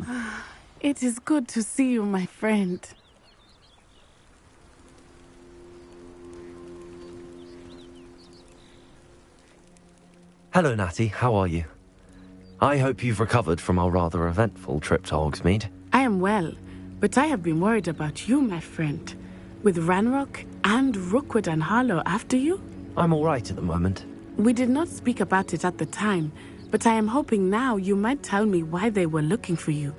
welcome. It is good to see you, my friend. Hello, Natty. How are you? I hope you've recovered from our rather eventful trip to Hogsmeade. I am well, but I have been worried about you, my friend. With Ranrock and Rookwood and Harlow after you? I'm all right at the moment. We did not speak about it at the time, but I am hoping now you might tell me why they were looking for you.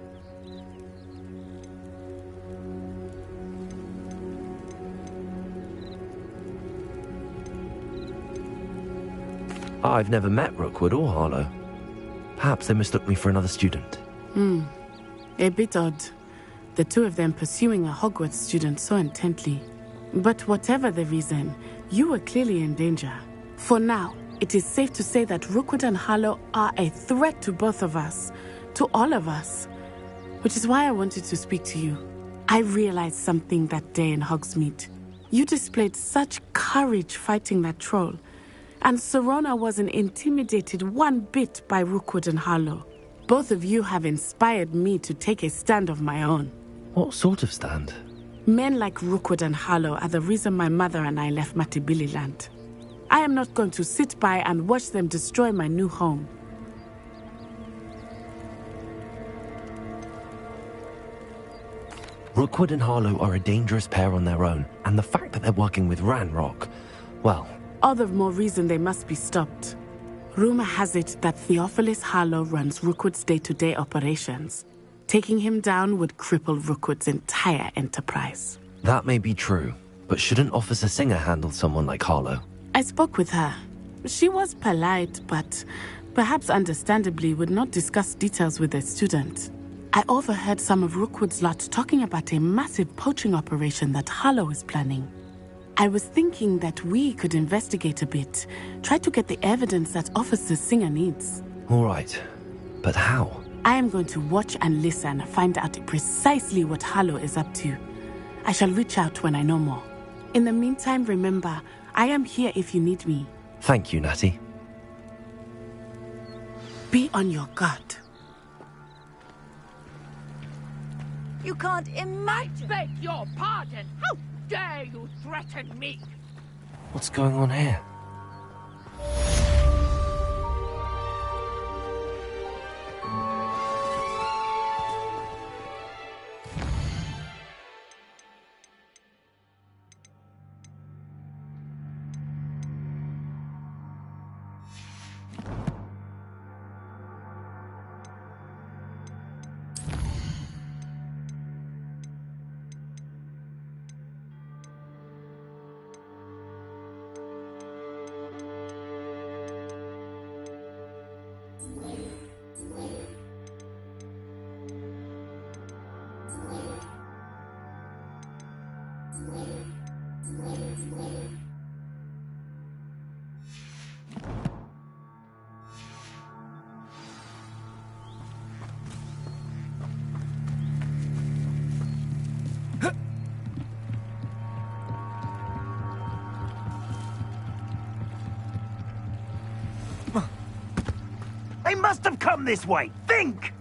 I've never met Rookwood or Harlow. Perhaps they mistook me for another student. A bit odd. The two of them pursuing a Hogwarts student so intently. But whatever the reason, you were clearly in danger. For now, it is safe to say that Rookwood and Harlow are a threat to both of us. To all of us. Which is why I wanted to speak to you. I realized something that day in Hogsmeade. You displayed such courage fighting that troll. And Serona wasn't intimidated one bit by Rookwood and Harlow. Both of you have inspired me to take a stand of my own. What sort of stand? Men like Rookwood and Harlow are the reason my mother and I left Matibililand. I am not going to sit by and watch them destroy my new home. Rookwood and Harlow are a dangerous pair on their own, and the fact that they're working with Ranrock, well... All the more reason they must be stopped. Rumor has it that Theophilus Harlow runs Rookwood's day-to-day operations. Taking him down would cripple Rookwood's entire enterprise. That may be true, but shouldn't Officer Singer handle someone like Harlow? I spoke with her. She was polite, but perhaps understandably would not discuss details with a student. I overheard some of Rookwood's lot talking about a massive poaching operation that Harlow is planning. I was thinking that we could investigate a bit, try to get the evidence that Officer Singer needs. All right, but how? I am going to watch and listen, find out precisely what Harlow is up to. I shall reach out when I know more. In the meantime, remember, I am here if you need me. Thank you, Natty. Be on your guard. You can't imagine. I beg your pardon. How dare you threaten me? What's going on here? They must have come this way. Think!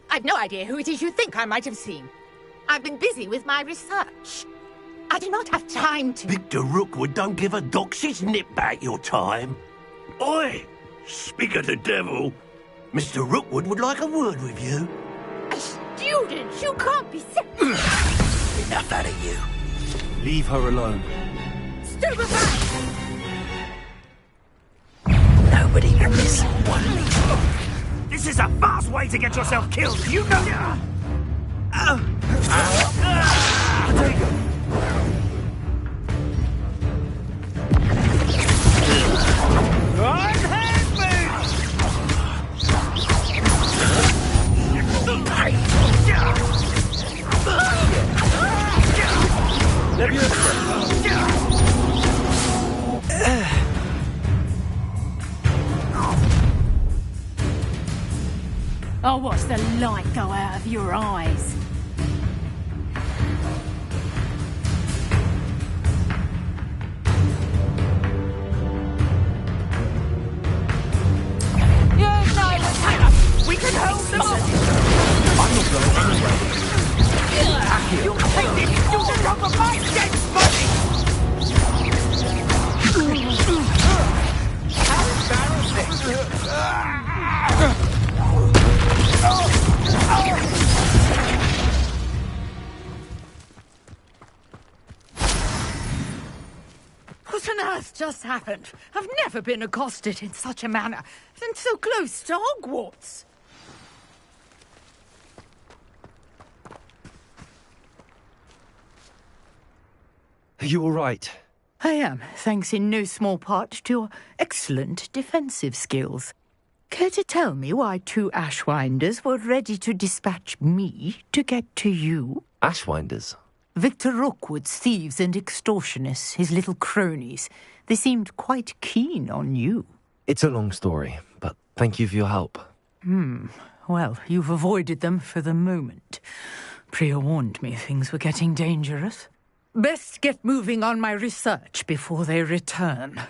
I've no idea who it is you think I might have seen. I've been busy with my research. I do not have time to... Victor Rookwood don't give a doxy's nip back your time. Oi! Speak of the devil. Mr. Rookwood would like a word with you. A student? You can't be sick. Enough out of you. Leave her alone. Stupefy! Nobody will miss one meal. This is a fast way to get yourself killed, you know. Take him. I'll watch the light go out of your eyes. You know what's happened. We can What on earth just happened? I've never been accosted in such a manner, and so close to Hogwarts. Are you all right? I am, thanks in no small part to your excellent defensive skills. Care to tell me why 2 Ashwinders were ready to dispatch me to get to you? Ashwinders? Victor Rookwood's thieves and extortionists, his little cronies. They seemed quite keen on you. It's a long story, but thank you for your help. Well, you've avoided them for the moment. Priya warned me things were getting dangerous. Best get moving on my research before they return.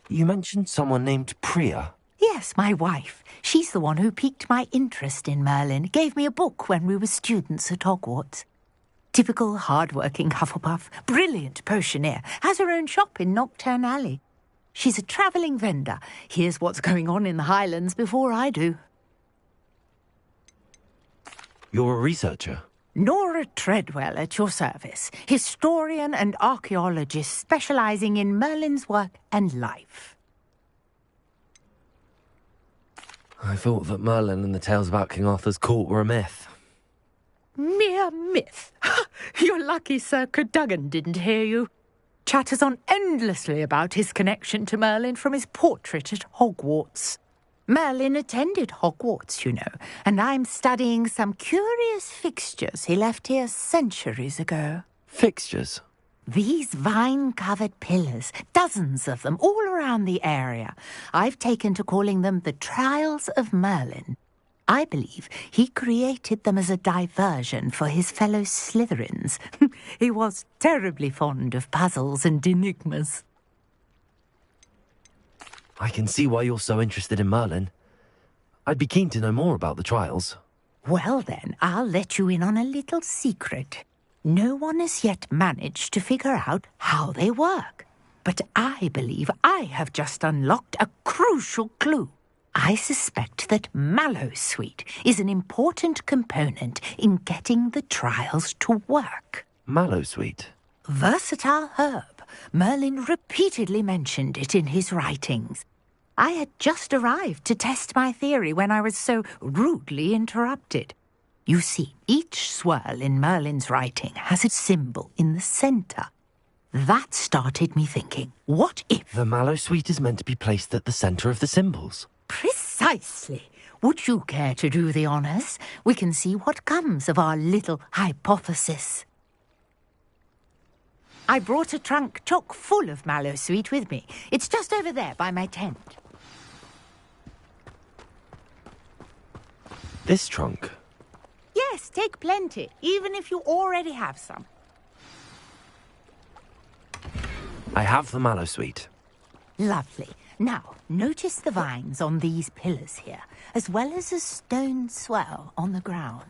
You mentioned someone named Priya. Yes, my wife. She's the one who piqued my interest in Merlin. Gave me a book when we were students at Hogwarts. Typical hard-working Hufflepuff, brilliant potioneer, has her own shop in Knockturn Alley. She's a travelling vendor. Hears what's going on in the Highlands before I do. You're a researcher? Nora Treadwell at your service, historian and archaeologist specialising in Merlin's work and life. I thought that Merlin and the tales about King Arthur's court were a myth. Mere myth. You're lucky Sir Cadogan didn't hear you. Chatters on endlessly about his connection to Merlin from his portrait at Hogwarts. Merlin attended Hogwarts, you know, and I'm studying some curious fixtures he left here centuries ago. Fixtures? These vine-covered pillars, dozens of them, all around the area. I've taken to calling them the Trials of Merlin. I believe he created them as a diversion for his fellow Slytherins. He was terribly fond of puzzles and enigmas. I can see why you're so interested in Merlin. I'd be keen to know more about the trials. Well then, I'll let you in on a little secret. No one has yet managed to figure out how they work. But I believe I have just unlocked a crucial clue. I suspect that Mallowsweet is an important component in getting the trials to work. Mallowsweet? Versatile herb. Merlin repeatedly mentioned it in his writings. I had just arrived to test my theory when I was so rudely interrupted. You see, each swirl in Merlin's writing has a symbol in the centre. That started me thinking, what if... The Mallowsweet is meant to be placed at the centre of the symbols. Precisely. Would you care to do the honours? We can see what comes of our little hypothesis. I brought a trunk chock full of Mallowsweet with me. It's just over there by my tent. This trunk? Yes, take plenty, even if you already have some. I have the Mallowsweet. Lovely. Now, notice the vines on these pillars here, as well as a stone swell on the ground.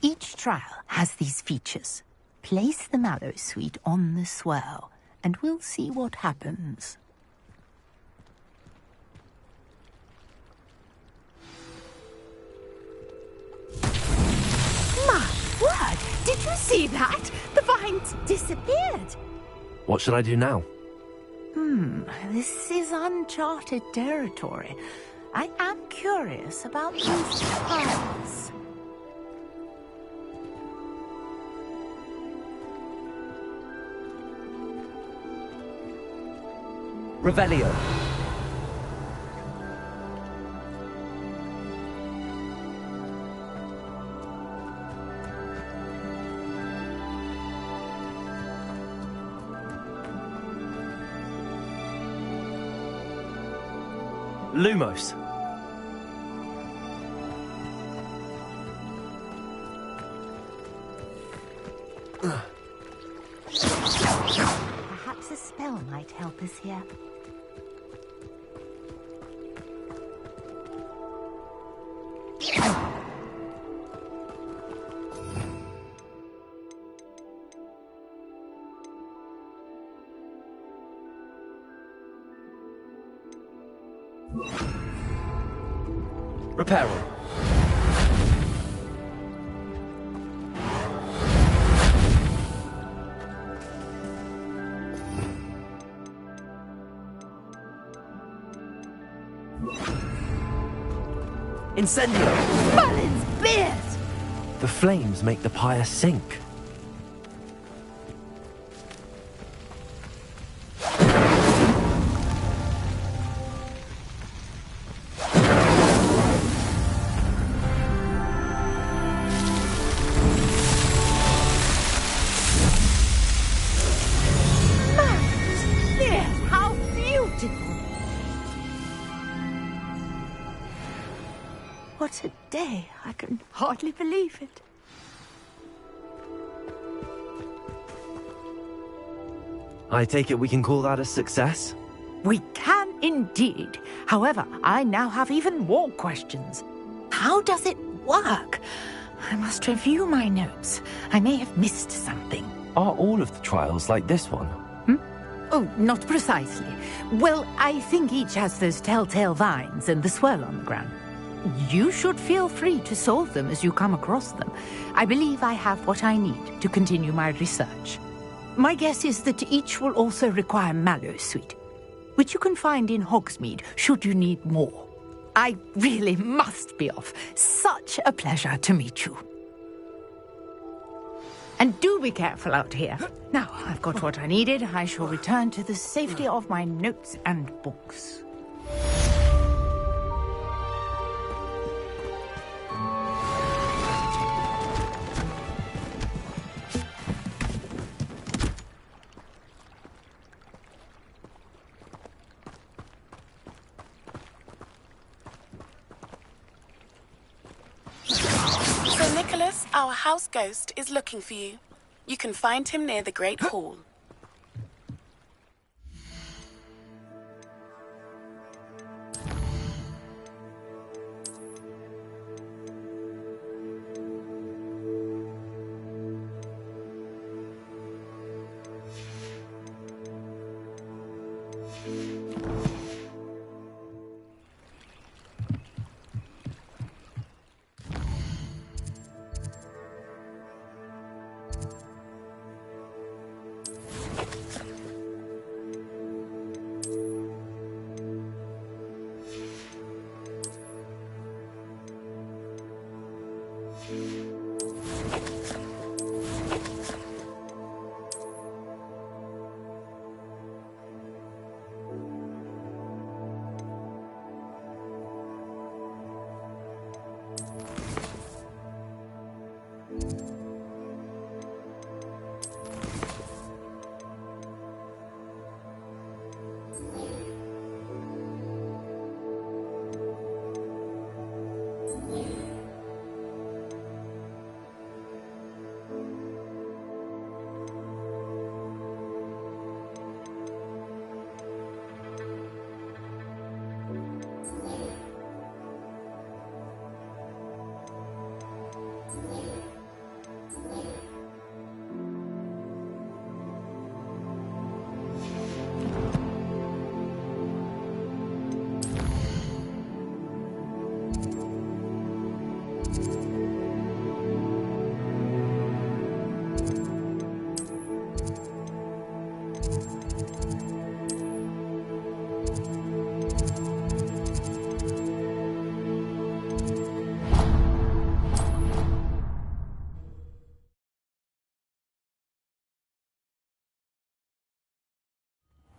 Each trial has these features. Place the Mallowsweet on the swell, and we'll see what happens. My word! Did you see that? The vines disappeared. What should I do now? This is uncharted territory. I am curious about these trials. Revelio. Lumos. Perhaps a spell might help us here. Reparo. Incendio! Merlin's beard! The flames make the pyre sink. What a day. I can hardly believe it. I take it we can call that a success? We can indeed. However, I now have even more questions. How does it work? I must review my notes. I may have missed something. Are all of the trials like this one? Oh, not precisely. Well, I think each has those telltale vines and the swirl on the ground. You should feel free to solve them as you come across them. I believe I have what I need to continue my research. My guess is that each will also require mallow sweet, which you can find in Hogsmeade should you need more. I really must be off. Such a pleasure to meet you. And do be careful out here. Now, I've got what I needed. I shall return to the safety of my notes and books. Our house ghost is looking for you. You can find him near the Great Hall.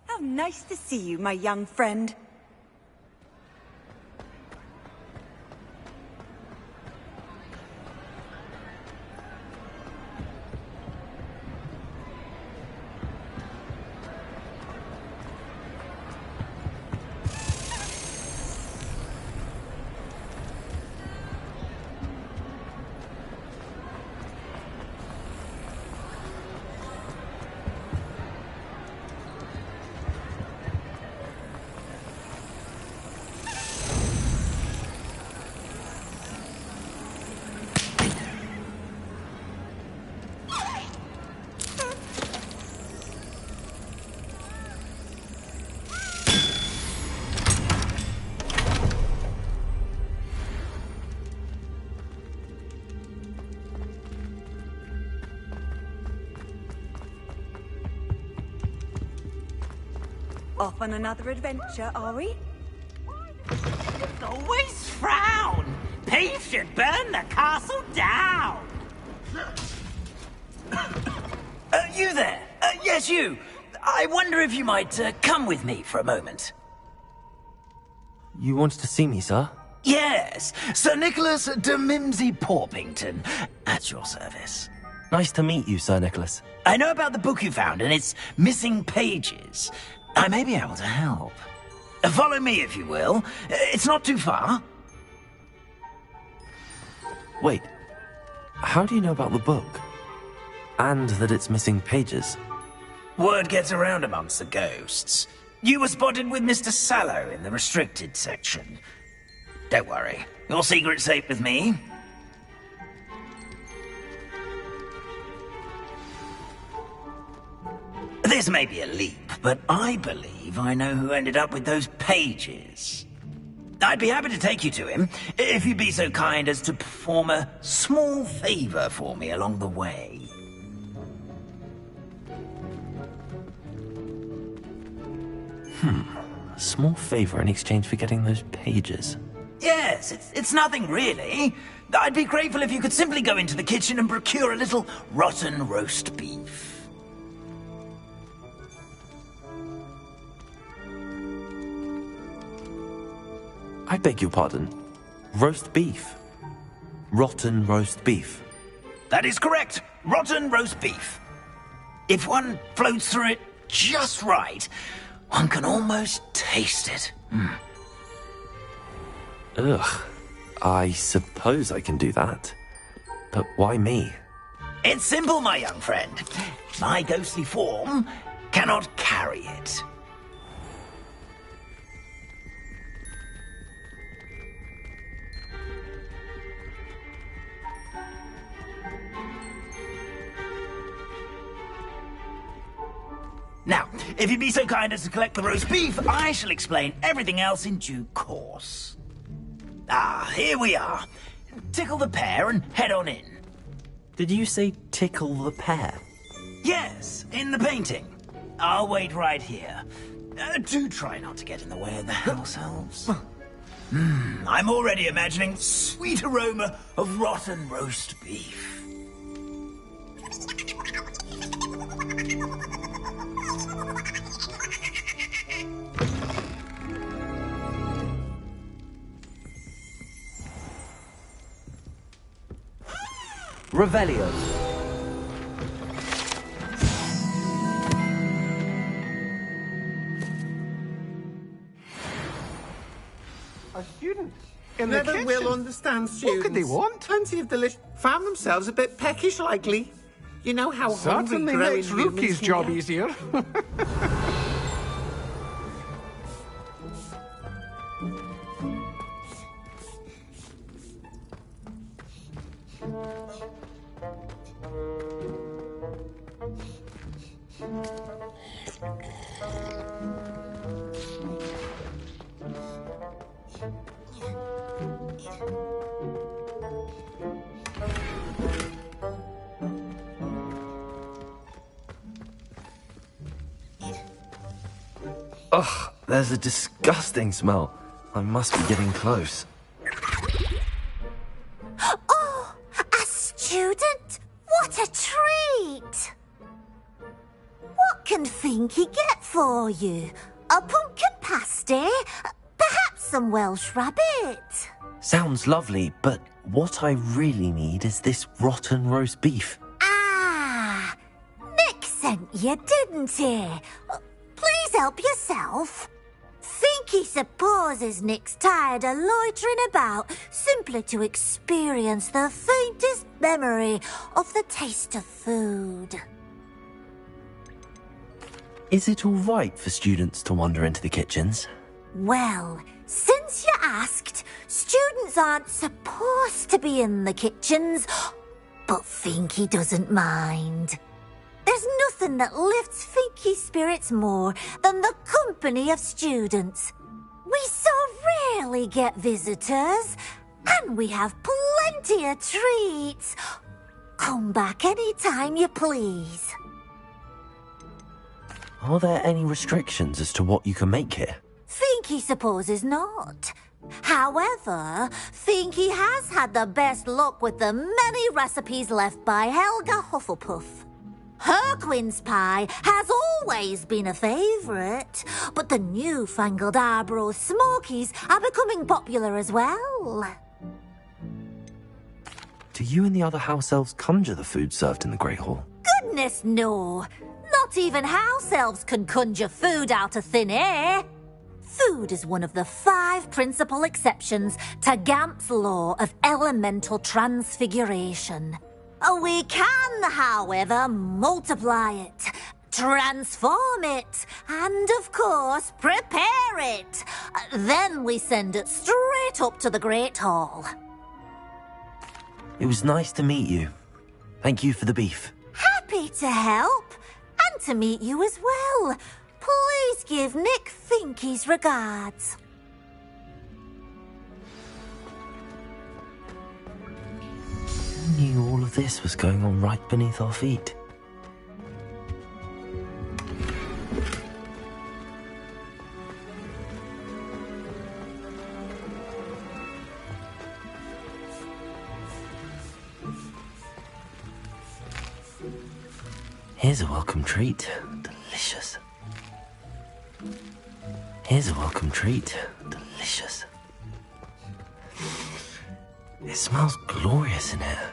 How nice to see you, my young friend. Off on another adventure, are we? Always frown! He should burn the castle down! You there? Yes, you. I wonder if you might come with me for a moment. You wanted to see me, sir? Yes, Sir Nicholas de Mimsy Porpington, at your service. Nice to meet you, Sir Nicholas. I know about the book you found and its missing pages. I may be able to help. Follow me, if you will. It's not too far. Wait, how do you know about the book? And that it's missing pages? Word gets around amongst the ghosts. You were spotted with Mr. Sallow in the restricted section. Don't worry, your secret's safe with me. This may be a leap, but I believe I know who ended up with those pages. I'd be happy to take you to him, if you'd be so kind as to perform a small favor for me along the way. A small favor in exchange for getting those pages. Yes, it's nothing really. I'd be grateful if you could simply go into the kitchen and procure a little rotten roast beef. I beg your pardon. Roast beef. Rotten roast beef. That is correct. Rotten roast beef. If one floats through it just right, one can almost taste it. Ugh. I suppose I can do that. But why me? It's simple, my young friend. My ghostly form cannot carry it. Now, if you'd be so kind as to collect the roast beef, I shall explain everything else in due course. Ah, here we are. Tickle the pear and head on in. Did you say tickle the pear? Yes, in the painting. I'll wait right here. Do try not to get in the way of the house elves. I'm already imagining sweet aroma of rotten roast beef. Revelio. A student in the Never kitchen. will understand students. What could they want? Plenty of delicious. Found themselves a bit peckish, likely. You know how hungry Certainly growing makes humans Rookie's can job get. easier. Ugh, there's a disgusting smell. I must be getting close. Oh, a student? What a treat! What can Finky get for you? A pumpkin pasty? Perhaps some Welsh rabbit? Sounds lovely, but what I really need is this rotten roast beef. Ah, Nick sent you, didn't he? Please help yourself. Finky supposes Nick's tired of loitering about simply to experience the faintest memory of the taste of food. Is it all right for students to wander into the kitchens? Well, since you asked, students aren't supposed to be in the kitchens, but Finky doesn't mind. There's nothing that lifts Finky's spirits more than the company of students. We so rarely get visitors, and we have plenty of treats. Come back any time you please. Are there any restrictions as to what you can make here? Finky supposes not. However, Finky has had the best luck with the many recipes left by Helga Hufflepuff. Her quince pie has always been a favourite, but the newfangled Arbroath Smokies are becoming popular as well. Do you and the other house elves conjure the food served in the Great Hall? Goodness no! Not even house elves can conjure food out of thin air. Food is one of the 5 principal exceptions to Gamp's law of elemental transfiguration. We can, however, multiply it, transform it, and, of course, prepare it. Then we send it straight up to the Great Hall. It was nice to meet you. Thank you for the beef. Happy to help, and to meet you as well. Please give Nick Finky's regards. Who knew all of this was going on right beneath our feet? Here's a welcome treat. Delicious. Here's a welcome treat. Delicious. It smells glorious in here.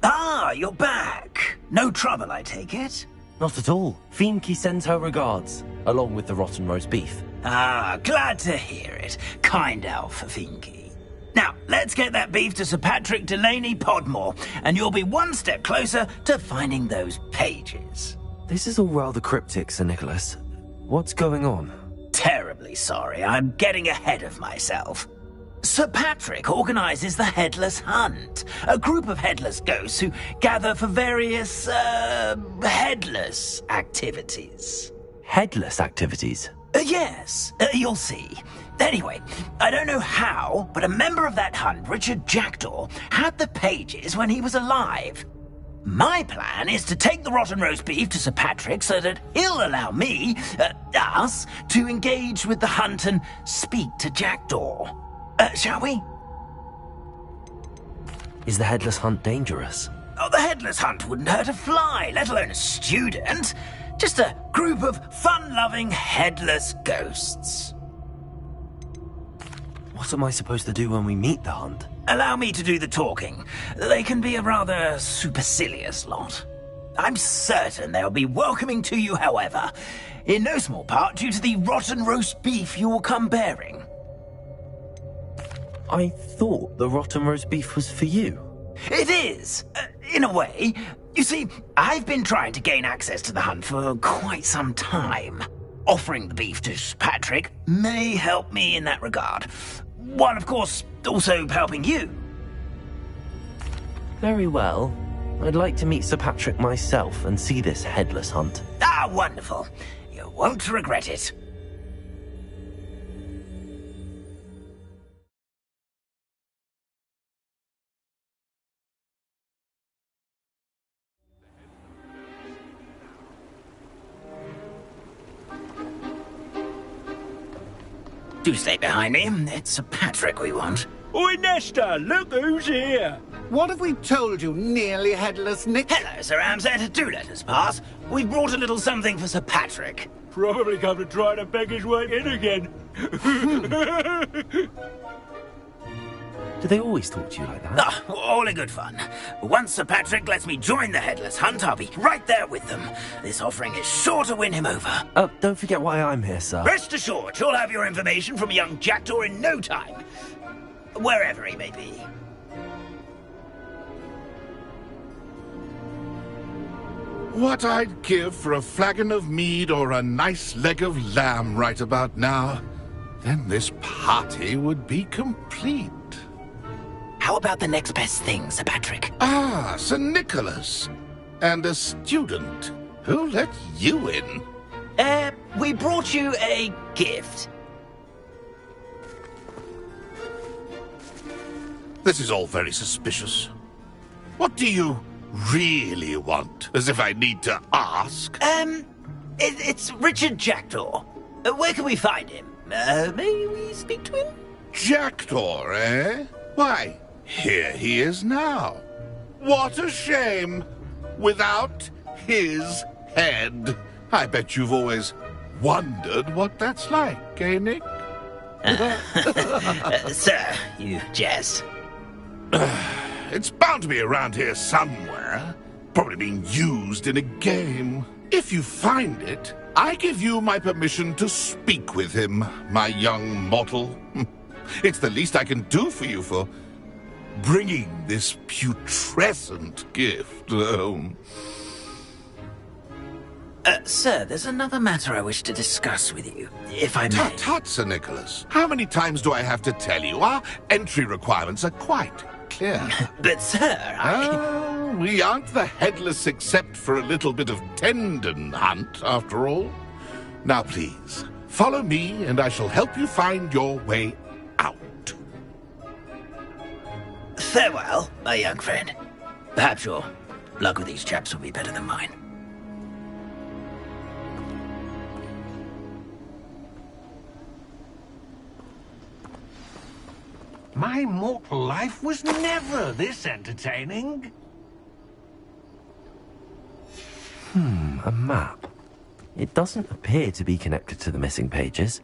Ah, you're back. No trouble, I take it? Not at all. Fienke sends her regards, along with the rotten roast beef. Ah, glad to hear it. Kind elf, Finky. Now, let's get that beef to Sir Patrick Delaney Podmore, and you'll be one step closer to finding those pages. This is all rather cryptic, Sir Nicholas. What's going on? Terribly sorry, I'm getting ahead of myself. Sir Patrick organises the Headless Hunt, a group of headless ghosts who gather for various, headless activities. Headless activities? Yes, you'll see. Anyway, I don't know how, but a member of that hunt, Richard Jackdaw, had the pages when he was alive. My plan is to take the rotten roast beef to Sir Patrick so that he'll allow me, us, to engage with the hunt and speak to Jackdaw. Shall we? Is the Headless Hunt dangerous? Oh, the Headless Hunt wouldn't hurt a fly, let alone a student. Just a group of fun-loving headless ghosts. What am I supposed to do when we meet the hunt? Allow me to do the talking. They can be a rather supercilious lot. I'm certain they'll be welcoming to you, however, in no small part due to the rotten roast beef you will come bearing. I thought the rotten roast beef was for you. It is, in a way. You see, I've been trying to gain access to the hunt for quite some time. Offering the beef to Patrick may help me in that regard. While, of course, also helping you. Very well. I'd like to meet Sir Patrick myself and see this Headless Hunt. Ah, wonderful. You won't regret it. Do stay behind me. It's Sir Patrick we want. Oi, Nesta, look who's here. What have we told you, nearly headless Nick? Hello, Sir Ramsay. Do let us pass. We've brought a little something for Sir Patrick. Probably come to try to beg his way in again. Do they always talk to you like that? Ah, all in good fun. Once Sir Patrick lets me join the Headless Hunt, I'll be right there with them. This offering is sure to win him over. Don't forget why I'm here, sir. Rest assured, you'll have your information from young Jackdaw in no time. Wherever he may be. What I'd give for a flagon of mead or a nice leg of lamb right about now. Then this party would be complete. How about the next best thing, Sir Patrick? Ah, Sir Nicholas. And a student. Who let you in? We brought you a gift. This is all very suspicious. What do you really want? As if I need to ask. It's Richard Jackdaw. Where can we find him? May we speak to him? Jackdaw, eh? Why, here he is now. What a shame. Without his head. I bet you've always wondered what that's like, eh, Nick? Sir, you jest. It's bound to be around here somewhere. Probably being used in a game. If you find it, I give you my permission to speak with him, my young mortal. It's the least I can do for you for bringing this putrescent gift home. Sir, there's another matter I wish to discuss with you, if I may. Tut, tut, Sir Nicholas. How many times do I have to tell you? Our entry requirements are quite clear. But, sir, we aren't the headless except for a little bit of tendon hunt, after all. Now, please, follow me, and I shall help you find your way out. Farewell, my young friend. Perhaps your luck with these chaps will be better than mine. My mortal life was never this entertaining. A map. It doesn't appear to be connected to the missing pages.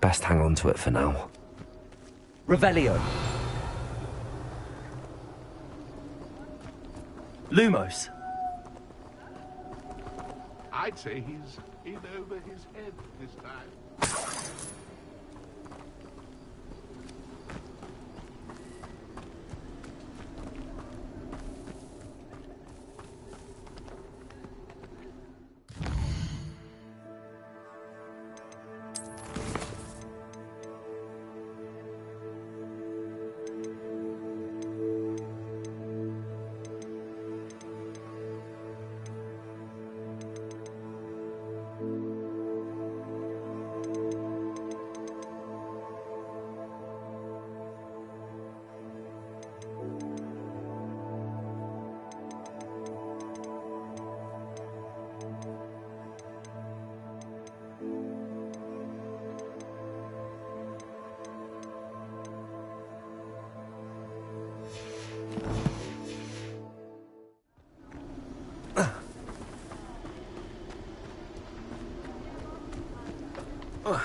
Best hang on to it for now. Revelio. Lumos. I'd say he's in over his head this time.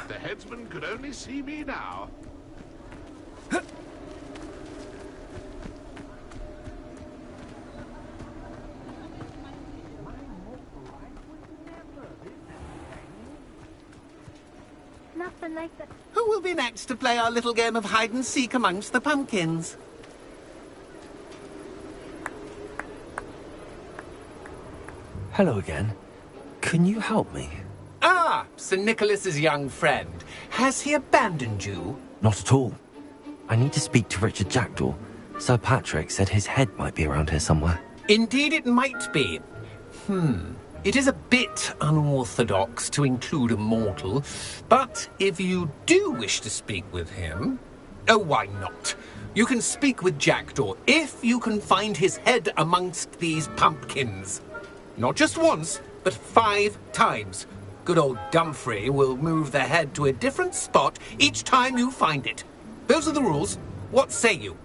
The headsman could only see me now. Nothing like that. Who will be next to play our little game of hide and seek amongst the pumpkins? Hello again. Can you help me? Ah, Sir Nicholas's young friend. Has he abandoned you? Not at all. I need to speak to Richard Jackdaw. Sir Patrick said his head might be around here somewhere. Indeed it might be. It is a bit unorthodox to include a mortal, but if you do wish to speak with him... Oh, why not? You can speak with Jackdaw if you can find his head amongst these pumpkins. Not just once, but 5 times. Good old Dumfrey will move the head to a different spot each time you find it. Those are the rules. What say you?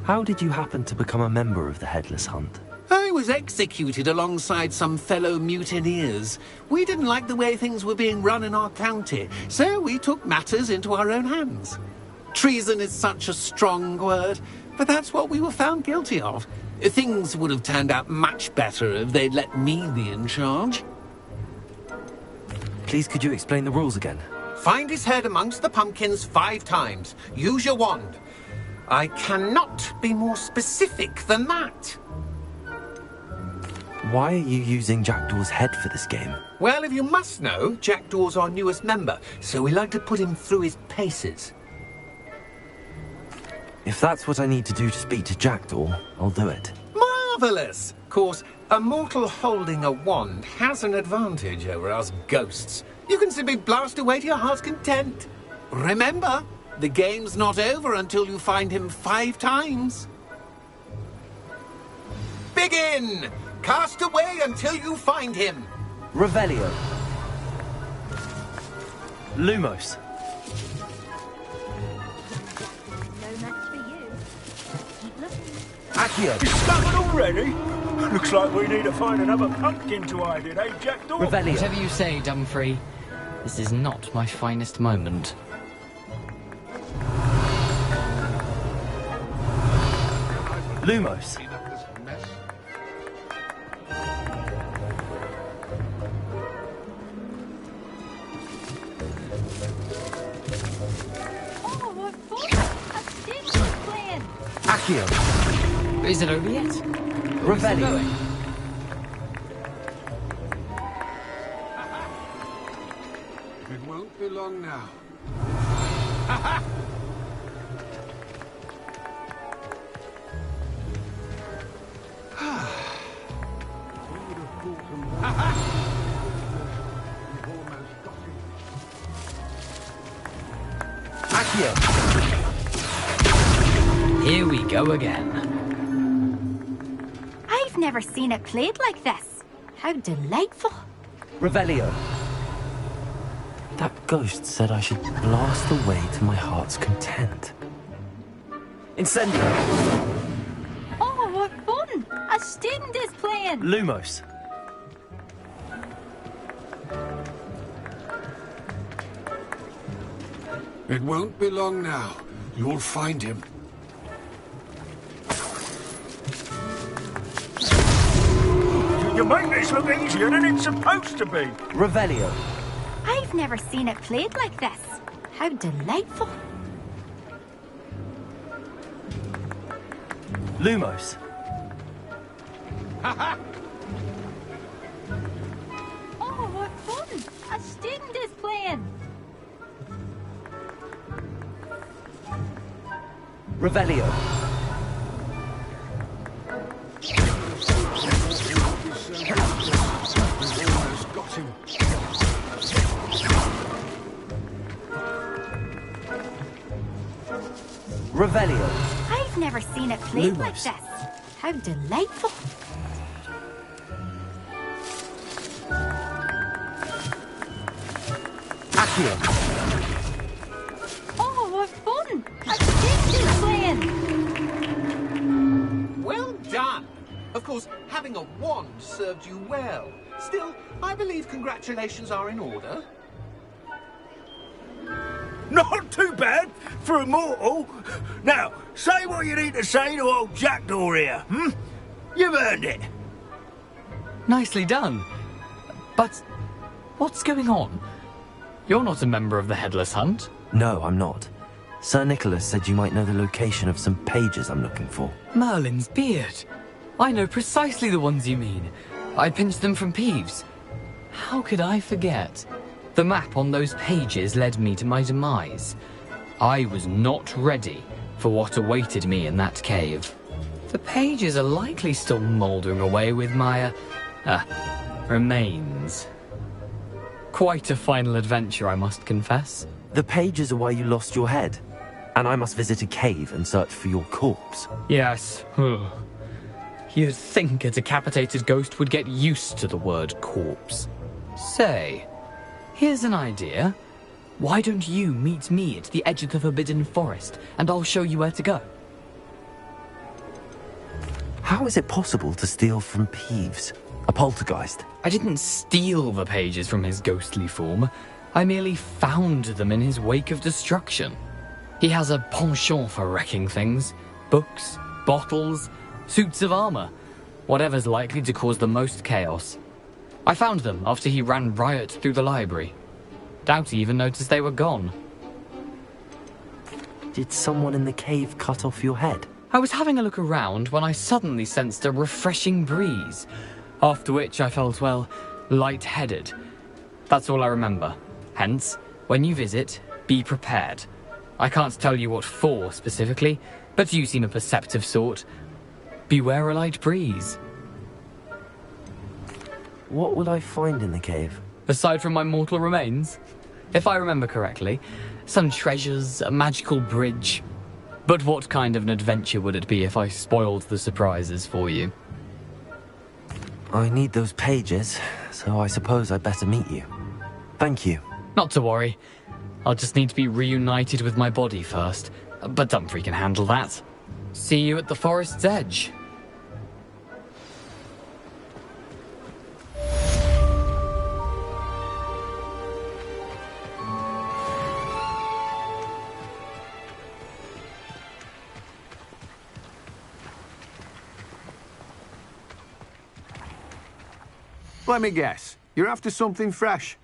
How did you happen to become a member of the Headless Hunt? I was executed alongside some fellow mutineers. We didn't like the way things were being run in our county, so we took matters into our own hands. Treason is such a strong word, but that's what we were found guilty of. Things would have turned out much better if they'd let me be in charge. Please, could you explain the rules again? Find his head amongst the pumpkins 5 times. Use your wand. I cannot be more specific than that. Why are you using Jackdaw's head for this game? Well, if you must know, Jackdaw's our newest member, so we like to put him through his paces. If that's what I need to do to speak to Jackdaw, I'll do it. Marvellous! Of course, a mortal holding a wand has an advantage over us ghosts. You can simply blast away to your heart's content. Remember, the game's not over until you find him 5 times. Begin! Cast away until you find him. Revelio. Lumos. Accio. Discovered already? Looks like we need to find another pumpkin to hide in, eh, Jackdaw? Revelio. Whatever you say, Dumfrey. This is not my finest moment. Lumos. Accio. Is it over yet? Revelio. It won't be long now. Accio. Here we go again. I've never seen it played like this. How delightful. Revelio. That ghost said I should blast away to my heart's content. Incendio. Oh, what fun! A student is playing. Lumos. It won't be long now. You'll find him. You make this look easier than it's supposed to be. Revelio. I've never seen it played like this. How delightful. Lumos. Oh, what fun! A student is playing. Revelio. Almost got him. Revelio. I've never seen it played like Lumos. this. How delightful. Accio. Oh, what fun! A student is playing. Well done. Of course, having a wand served you well. Still, I believe congratulations are in order. Not too bad for a mortal. Now, say what you need to say to old Jackdaw here, You've earned it. Nicely done. But what's going on? You're not a member of the Headless Hunt. No, I'm not. Sir Nicholas said you might know the location of some pages I'm looking for. Merlin's beard. I know precisely the ones you mean. I pinched them from Peeves. How could I forget? The map on those pages led me to my demise. I was not ready for what awaited me in that cave. The pages are likely still mouldering away with my, remains. Quite a final adventure, I must confess. The pages are why you lost your head, and I must visit a cave and search for your corpse. Yes. You'd think a decapitated ghost would get used to the word corpse. Say, here's an idea. Why don't you meet me at the edge of the Forbidden Forest, and I'll show you where to go? How is it possible to steal from Peeves? A poltergeist? I didn't steal the pages from his ghostly form. I merely found them in his wake of destruction. He has a penchant for wrecking things. Books, bottles, suits of armor. Whatever's likely to cause the most chaos. I found them after he ran riot through the library. Doubt he even noticed they were gone. Did someone in the cave cut off your head? I was having a look around when I suddenly sensed a refreshing breeze, after which I felt, well, lightheaded. That's all I remember. Hence, when you visit, be prepared. I can't tell you what for specifically, But you seem a perceptive sort. Beware a light breeze. What will I find in the cave? Aside from my mortal remains? If I remember correctly, some treasures, a magical bridge. But what kind of an adventure would it be if I spoiled the surprises for you? I need those pages, so I suppose I'd better meet you. Thank you. Not to worry. I'll just need to be reunited with my body first. But Dumfries can handle that. See you at the forest's edge. Let me guess. You're after something fresh.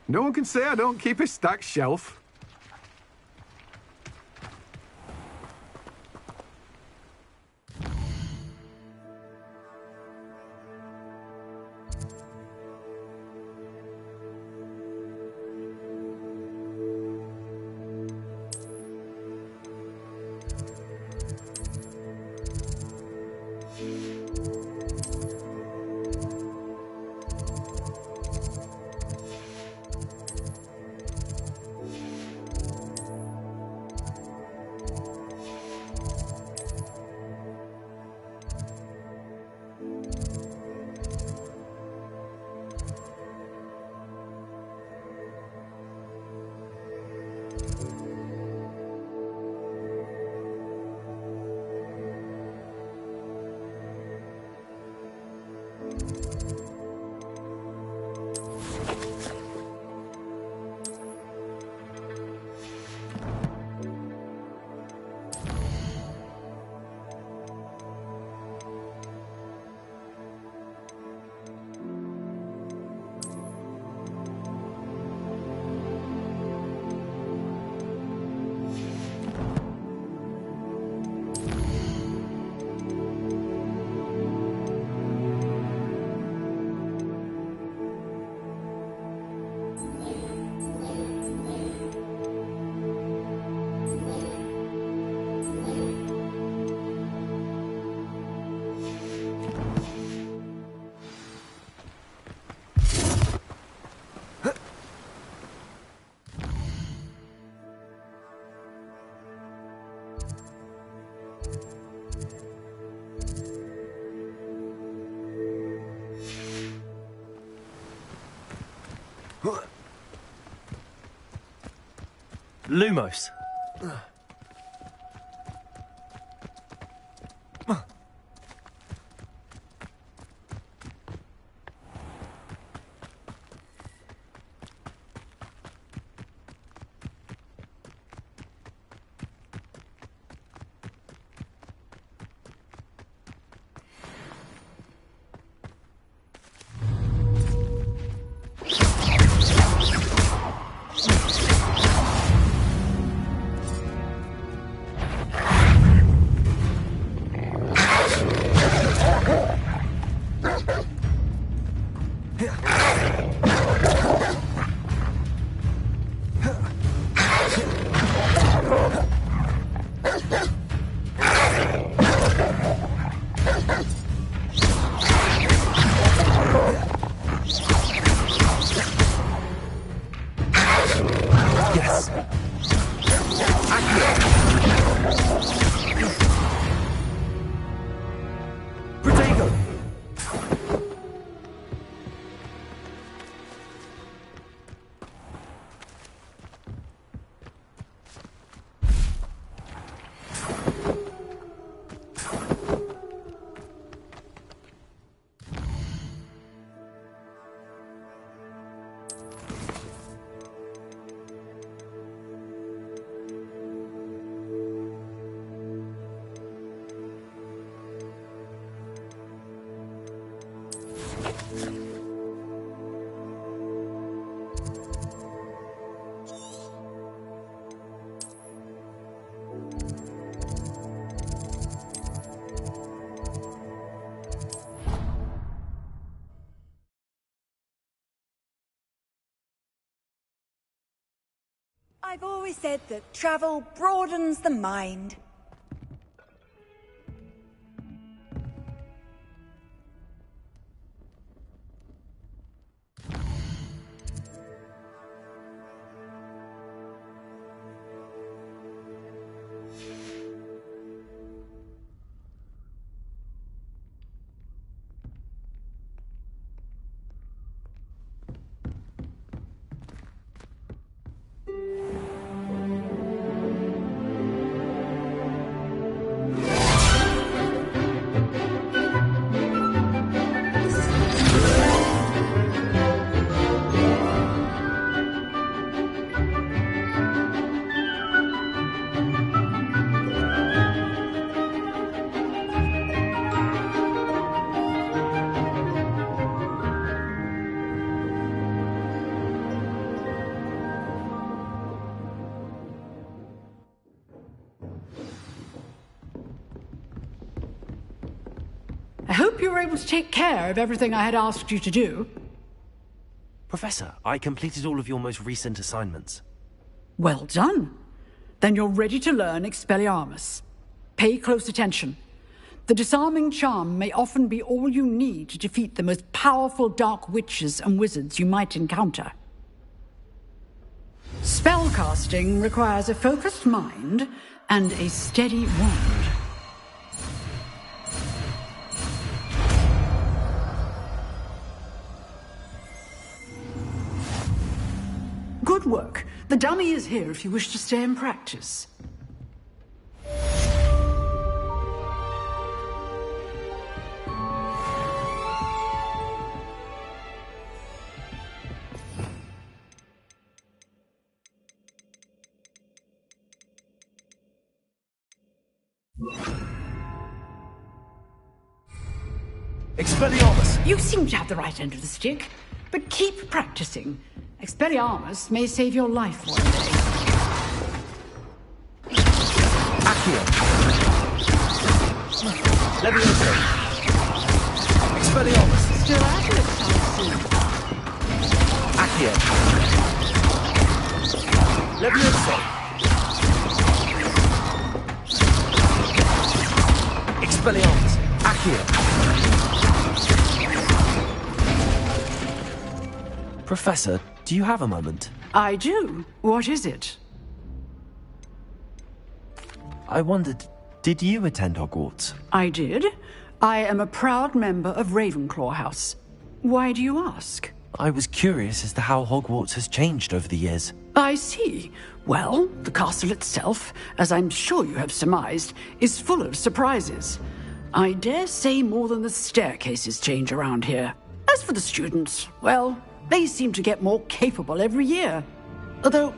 No one can say I don't keep a stacked shelf. Lumos. I've always said that travel broadens the mind. I hope you were able to take care of everything I had asked you to do. Professor, I completed all of your most recent assignments. Well done. Then you're ready to learn Expelliarmus. Pay close attention. The disarming charm may often be all you need to defeat the most powerful dark witches and wizards you might encounter. Spellcasting requires a focused mind and a steady wand. Good work. The dummy is here if you wish to stay and practice. Expelliarmus! You seem to have the right end of the stick, but keep practicing. Expelliarmus may save your life one day. Accio! Levioso! Expelliarmus! Still at it, I see. Accio! Levioso! Expelliarmus! Accio! Professor, do you have a moment? I do. What is it? I wondered, did you attend Hogwarts? I did. I am a proud member of Ravenclaw House. Why do you ask? I was curious as to how Hogwarts has changed over the years. I see. Well, the castle itself, as I'm sure you have surmised, is full of surprises. I dare say more than the staircases change around here. As for the students, well, they seem to get more capable every year. Although,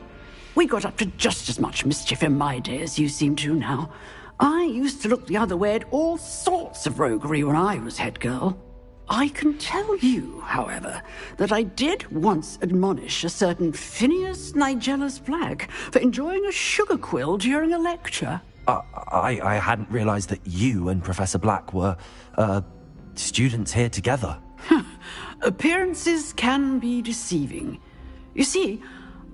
we got up to just as much mischief in my day as you seem to now. I used to look the other way at all sorts of roguery when I was head girl. I can tell you, however, that I did once admonish a certain Phineas Nigellus Black for enjoying a sugar quill during a lecture. I hadn't realized that you and Professor Black were, students here together. Appearances can be deceiving. You see,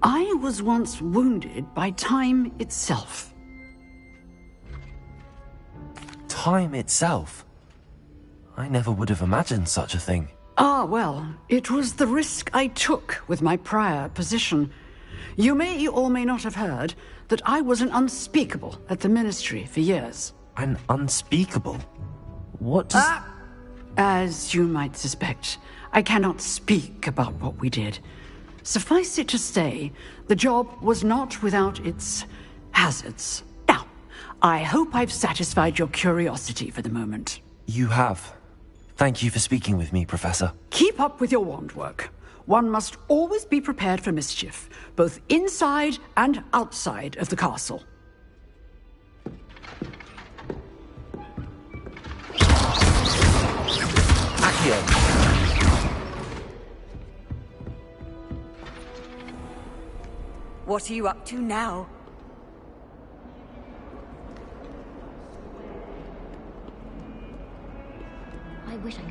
I was once wounded by time itself. Time itself? I never would have imagined such a thing. Ah, well, it was the risk I took with my prior position. You may or may not have heard that I was an unspeakable at the Ministry for years. An unspeakable? What does... As you might suspect, I cannot speak about what we did. Suffice it to say, the job was not without its hazards. Now, I hope I've satisfied your curiosity for the moment. You have. Thank you for speaking with me, Professor. Keep up with your wand work. One must always be prepared for mischief, both inside and outside of the castle. What are you up to now? I wish I could.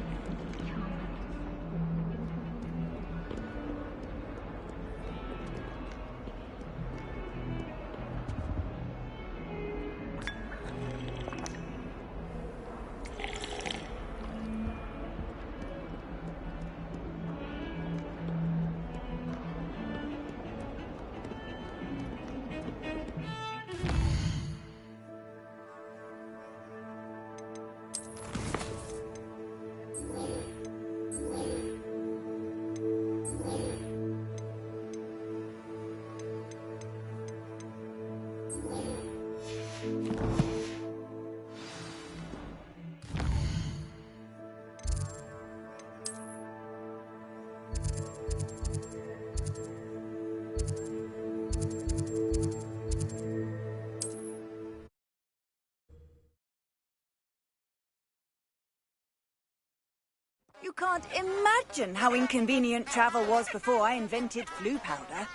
You can't imagine how inconvenient travel was before I invented flu powder.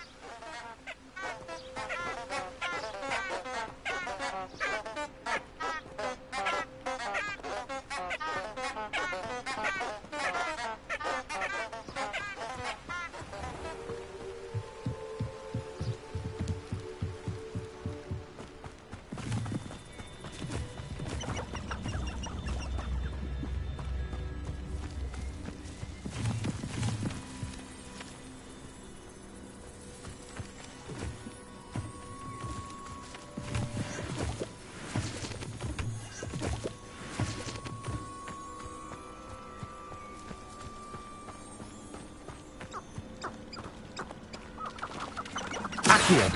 Here.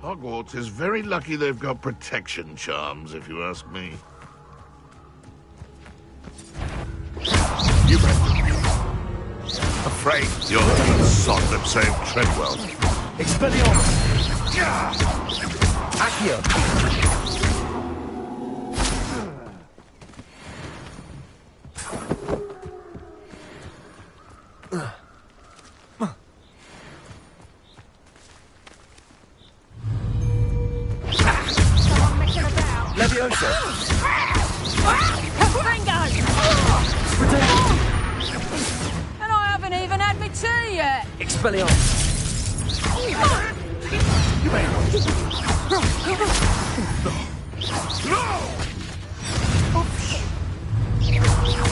Hogwarts is very lucky they've got protection charms, if you ask me. You afraid you're the sod that saved Treadwell. Expelliarmus! Accio! And I haven't even had my tea yet. Expelliarmus!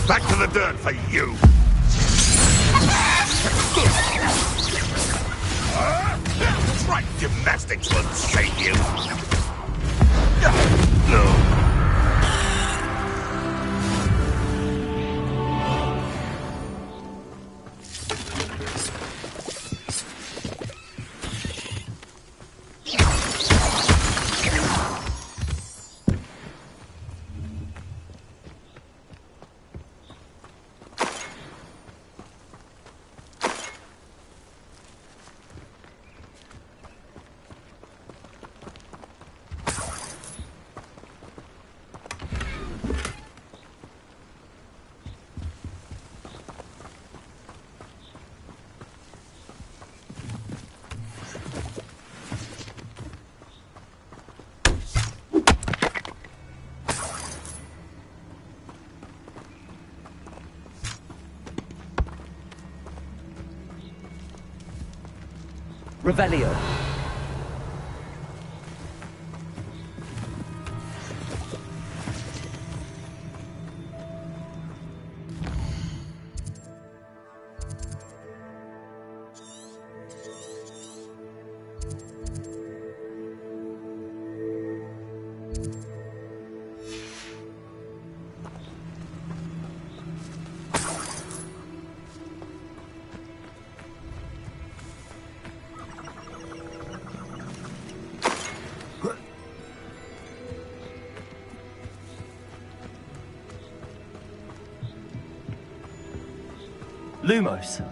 Back to the dirt for you! Right gymnastics won't save you! Revelio. Lumos.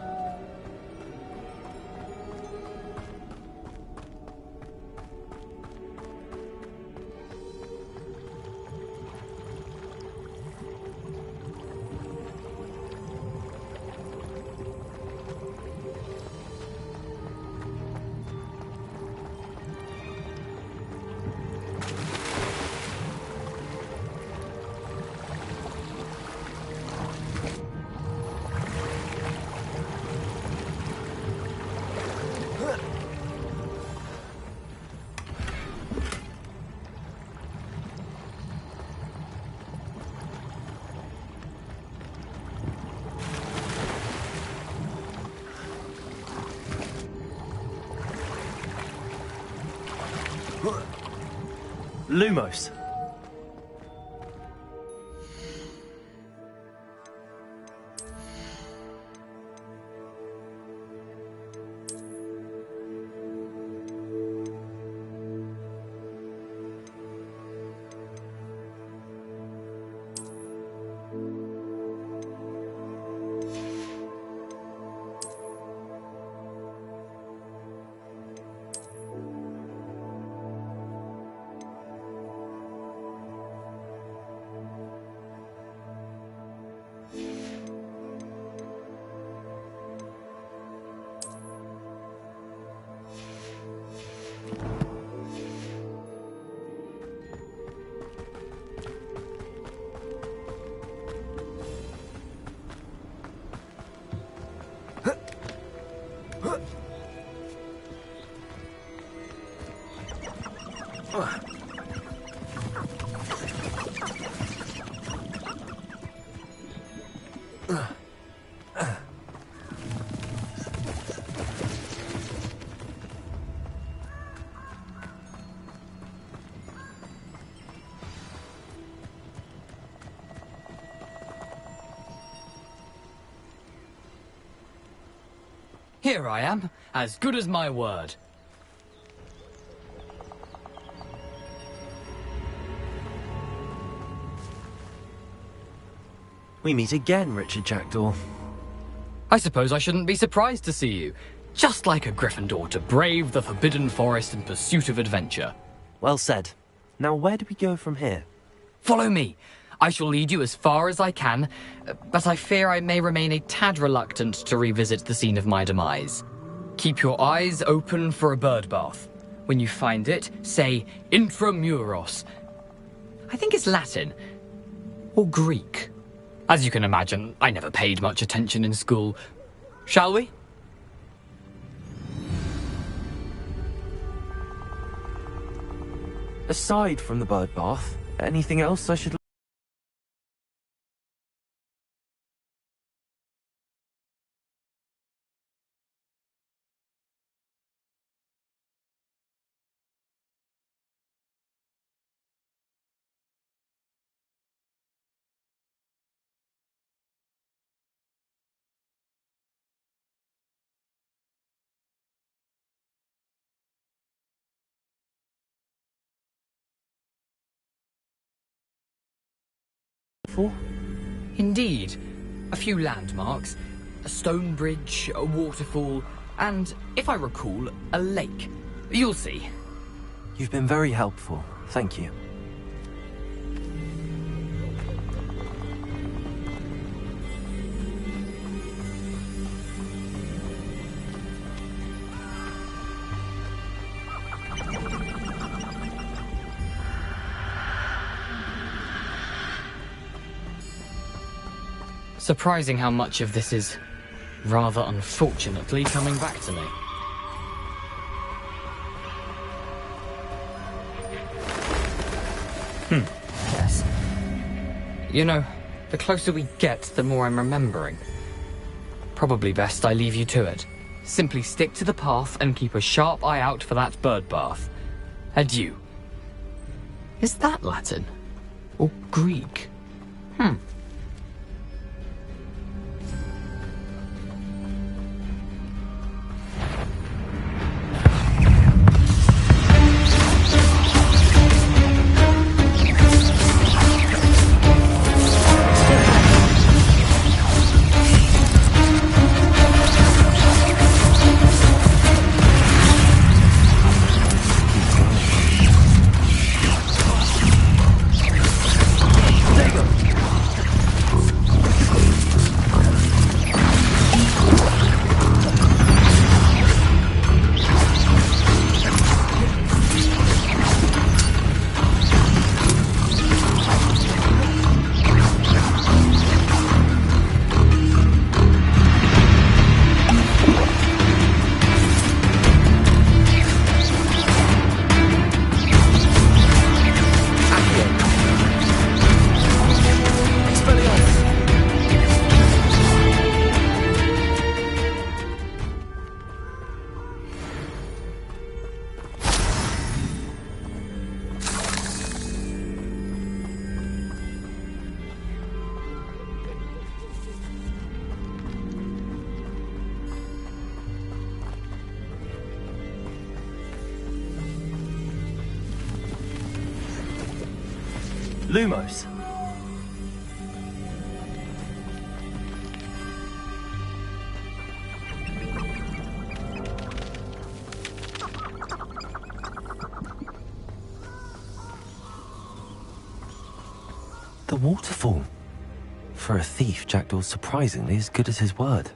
Lumos. Here I am, as good as my word. We meet again, Richard Jackdaw. I suppose I shouldn't be surprised to see you. Just like a Gryffindor to brave the Forbidden Forest in pursuit of adventure. Well said. Now where do we go from here? Follow me. I shall lead you as far as I can, but I fear I may remain a tad reluctant to revisit the scene of my demise. Keep your eyes open for a bird bath. When you find it, say intramuros. I think it's Latin. Or Greek. As you can imagine, I never paid much attention in school. Shall we? Aside from the bird bath, anything else I should... Indeed. A few landmarks, a stone bridge, a waterfall, and, if I recall, a lake. You'll see. You've been very helpful. Thank you. Surprising how much of this is, rather unfortunately, coming back to me. Yes. You know, the closer we get, the more I'm remembering. Probably best I leave you to it. Simply stick to the path and keep a sharp eye out for that bird bath. Adieu. Is that Latin? Or Greek? Lumos. The waterfall. For a thief, Jackdaw's surprisingly as good as his word.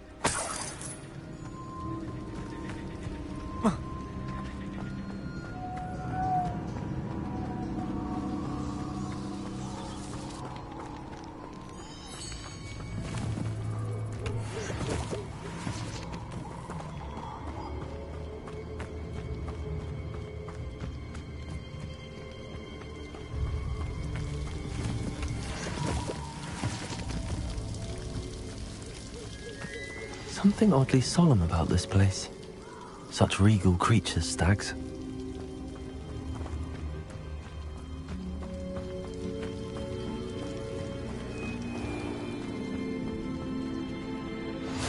Something oddly solemn about this place. Such regal creatures, stags.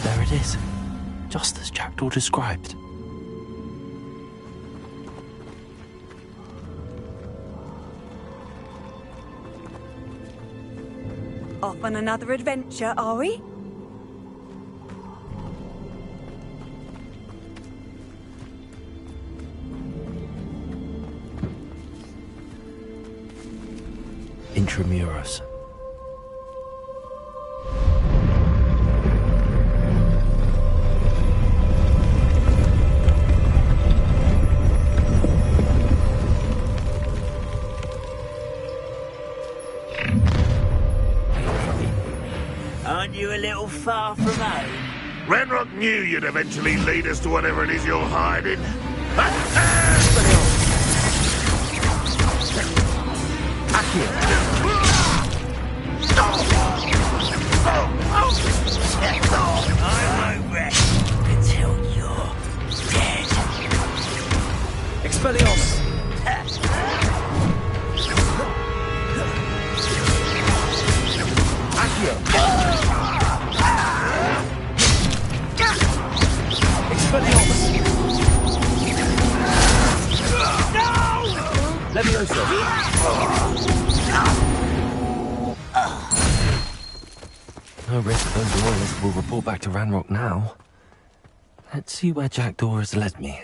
There it is, just as Jackdaw described. Off on another adventure, are we? Intramuros. Aren't you a little far from home? Renrock knew you'd eventually lead us to whatever it is you're hiding. I won't rest until you're dead. Expelliarmus! Accio! Expelliarmus! No! Levioso! No risk those royalists will report back to Ranrock now. Let's see where Jackdaw has led me.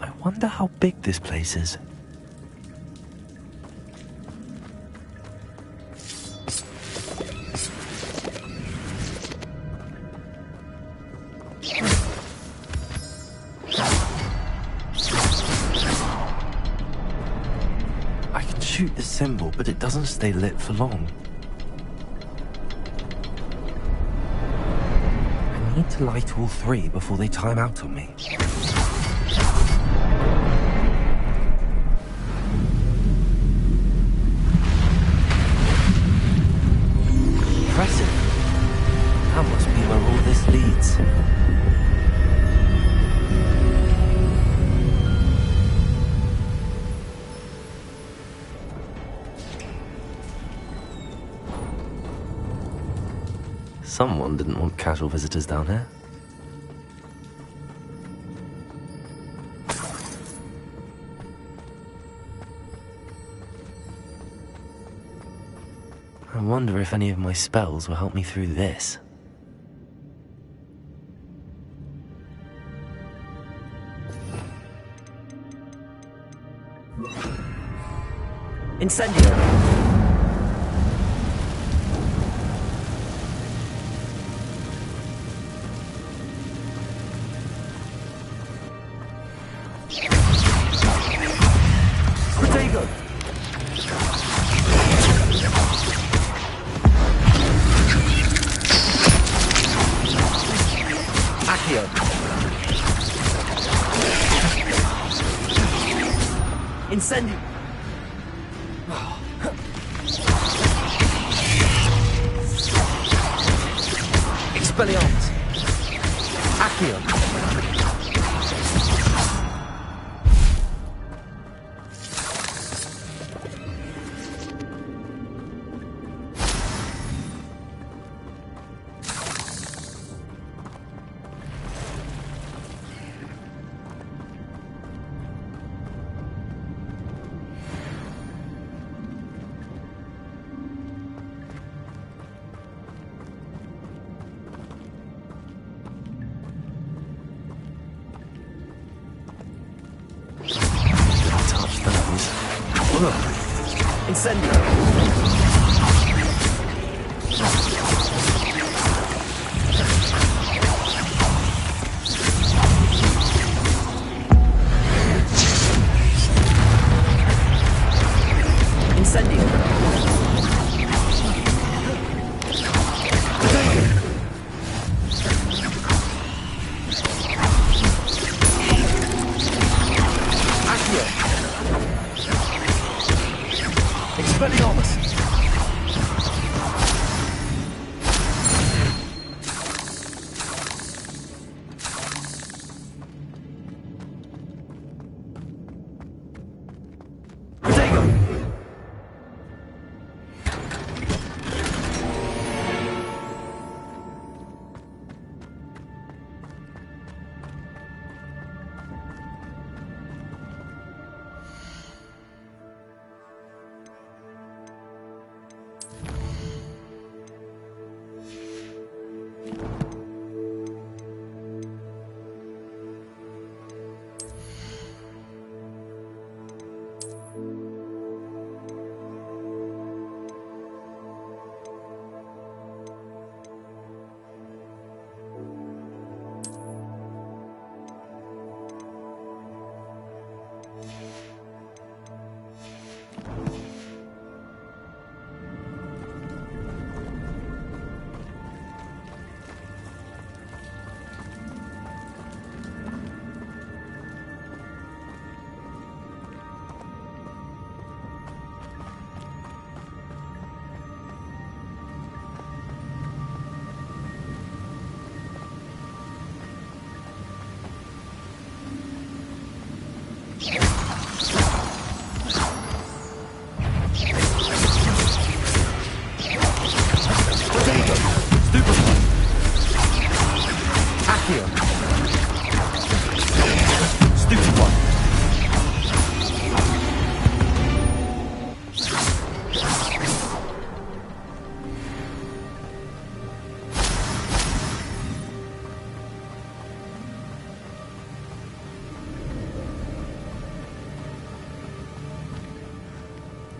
I wonder how big this place is. I can shoot the symbol, but it doesn't stay lit for long. I need to light all three before they time out on me. Impressive. That must be where all this leads. Someone didn't want casual visitors down here. I wonder if any of my spells will help me through this. Incendio! Protego! Accio! Incendio! Expelliarmus! Accio! Incendio. Incendio. Accio. Expelliarmus.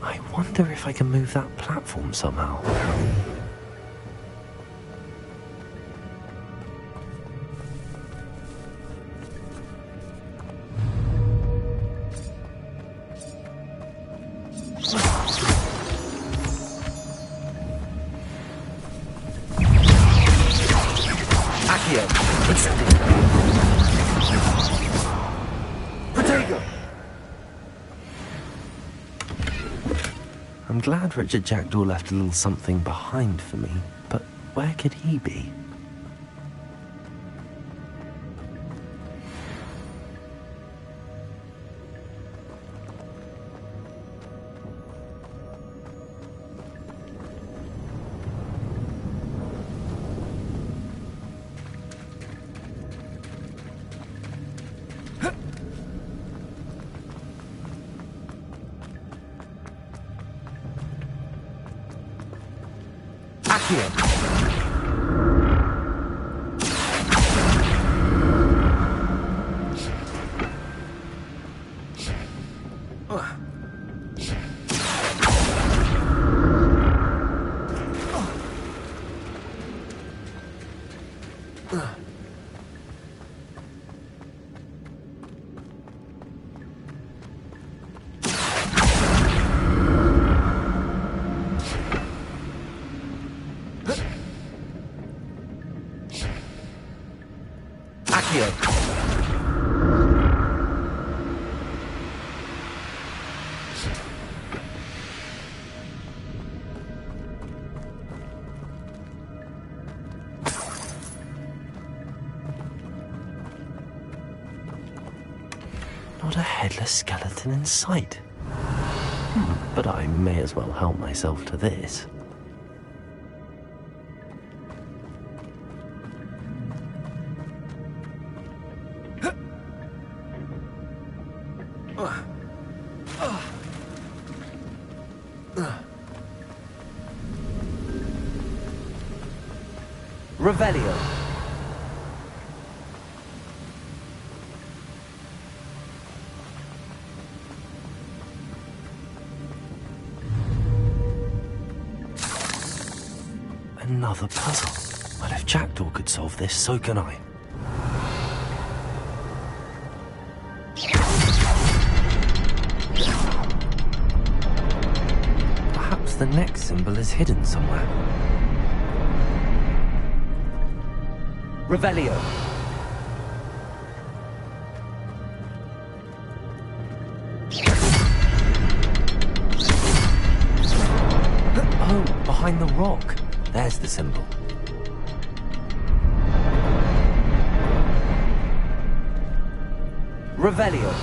I wonder if I can move that platform somehow. Accio. Protego. I'm glad Richard Jackdaw left a little something behind for me, but where could he be? Not a headless skeleton in sight. But I may as well help myself to this. Revelio. Another puzzle. Well, if Jackdaw could solve this, so can I. Perhaps the next symbol is hidden somewhere. Revelio. Oh, behind the rock. There's the symbol. Revelio.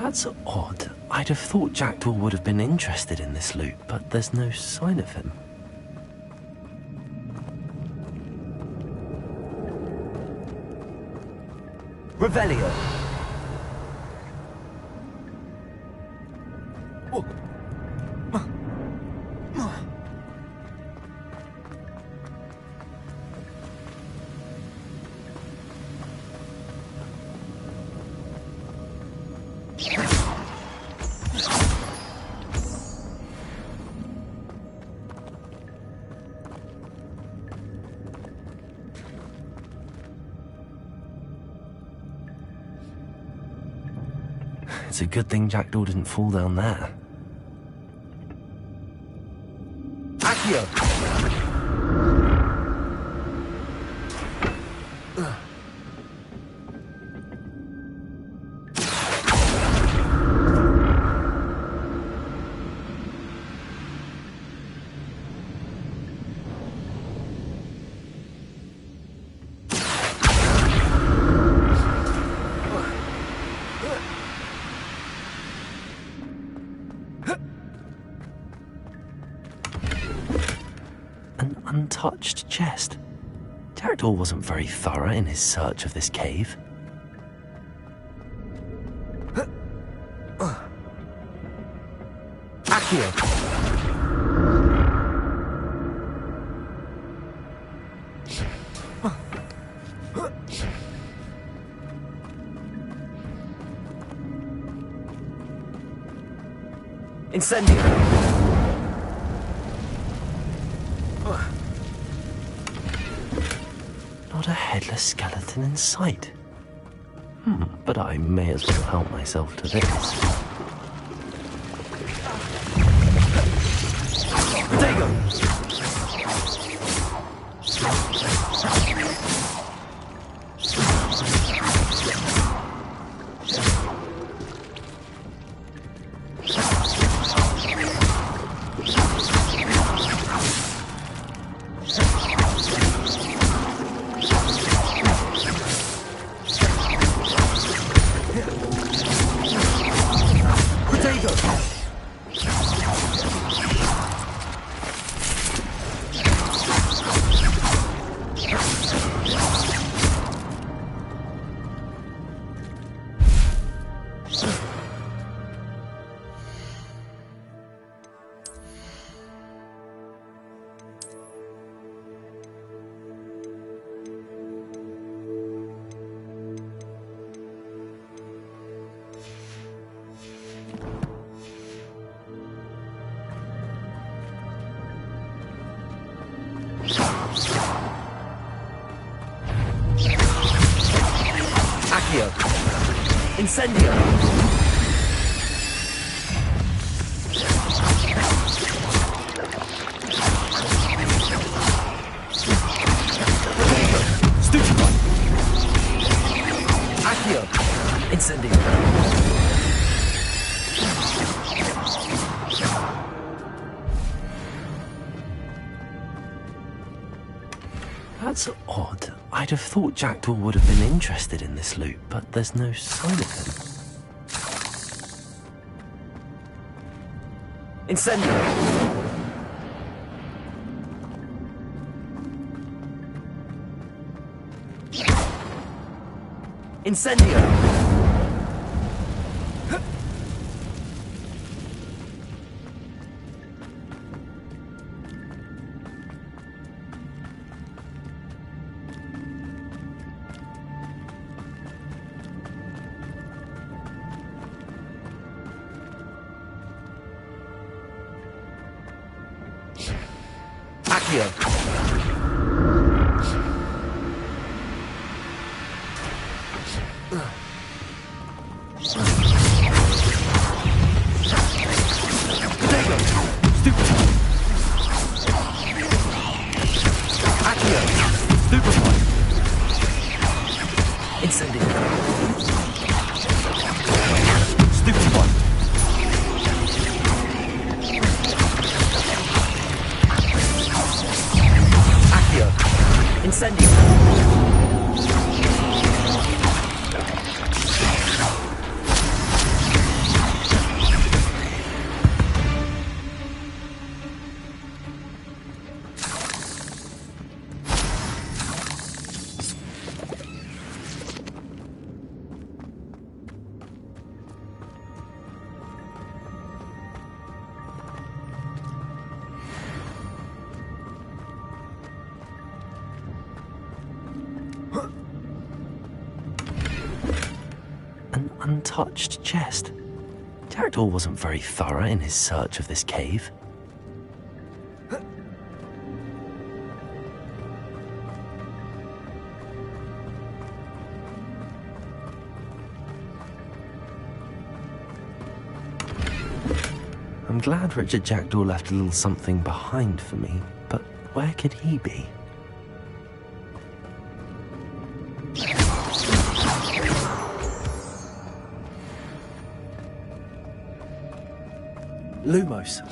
That's odd. I'd have thought Jackdaw would have been interested in this loot, but there's no sign of him. Revelio. It's a good thing Jackdaw didn't fall down there. Accio. Untouched chest. Jackdaw wasn't very thorough in his search of this cave. Accio. Incendio. Not a headless skeleton in sight. But I may as well help myself to this. Incendio! Stupefy! Accio! Incendio! That's odd. I'd have thought Jackdaw would have been interested in this loot, but there's no sign of him. Incendio! Incendio! An untouched chest. Jackdaw wasn't very thorough in his search of this cave. I'm glad Richard Jackdaw left a little something behind for me, but where could he be? Lumos.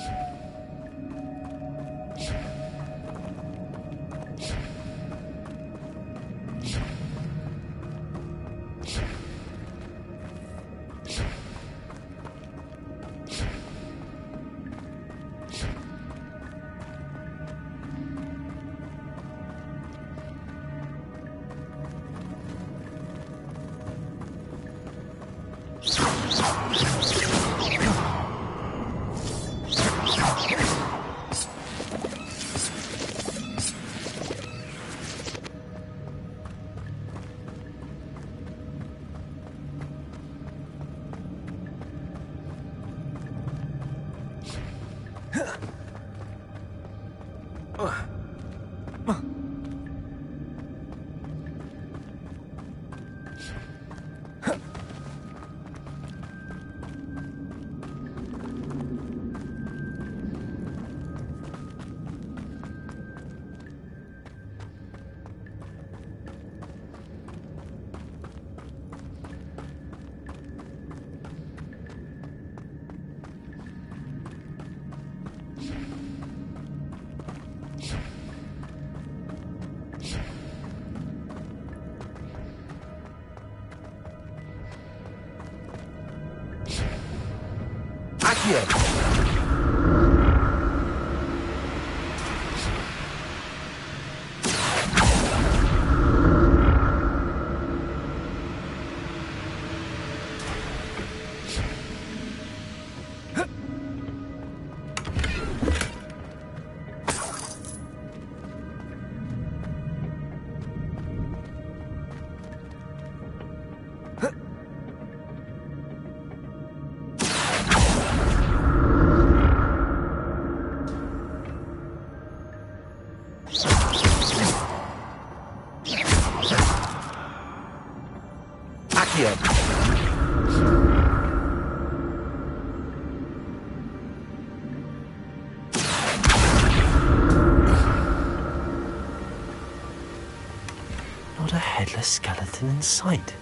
skeleton in sight.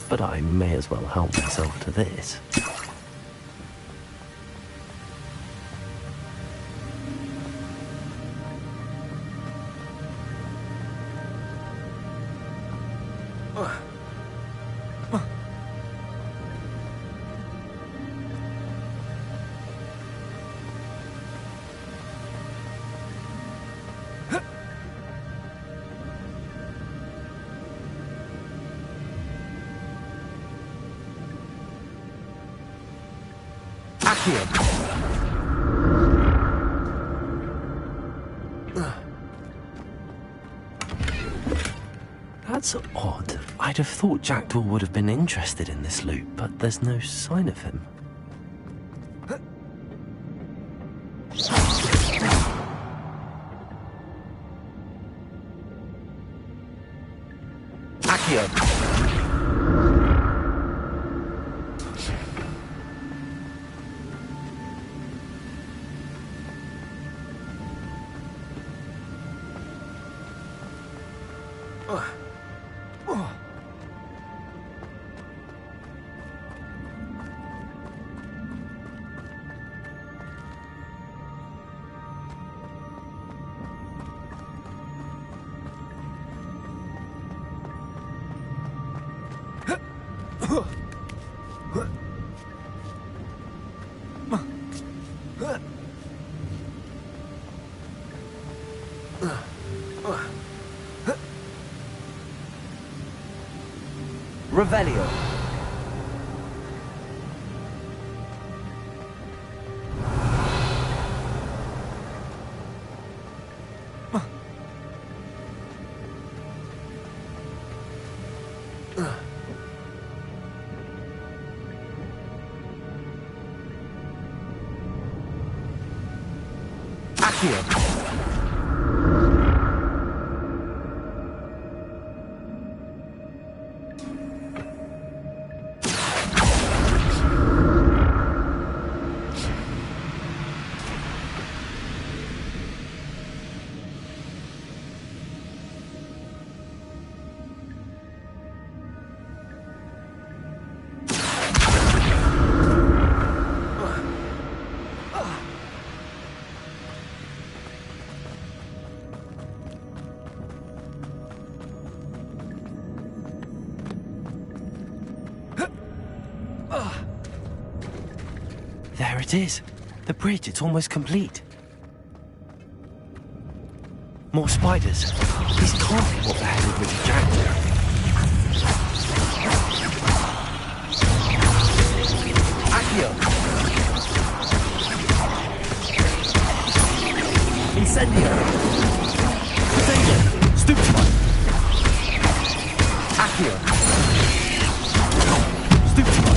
But I may as well help myself to this. That's odd. I'd have thought Jackdaw would have been interested in this loot, but there's no sign of him. Revelio. There it is. The bridge, it's almost complete. More spiders. These can't be what the headed Richard Jackdaw. Accio. Incendio. Potato. Stupefy. Accio. Stupefy.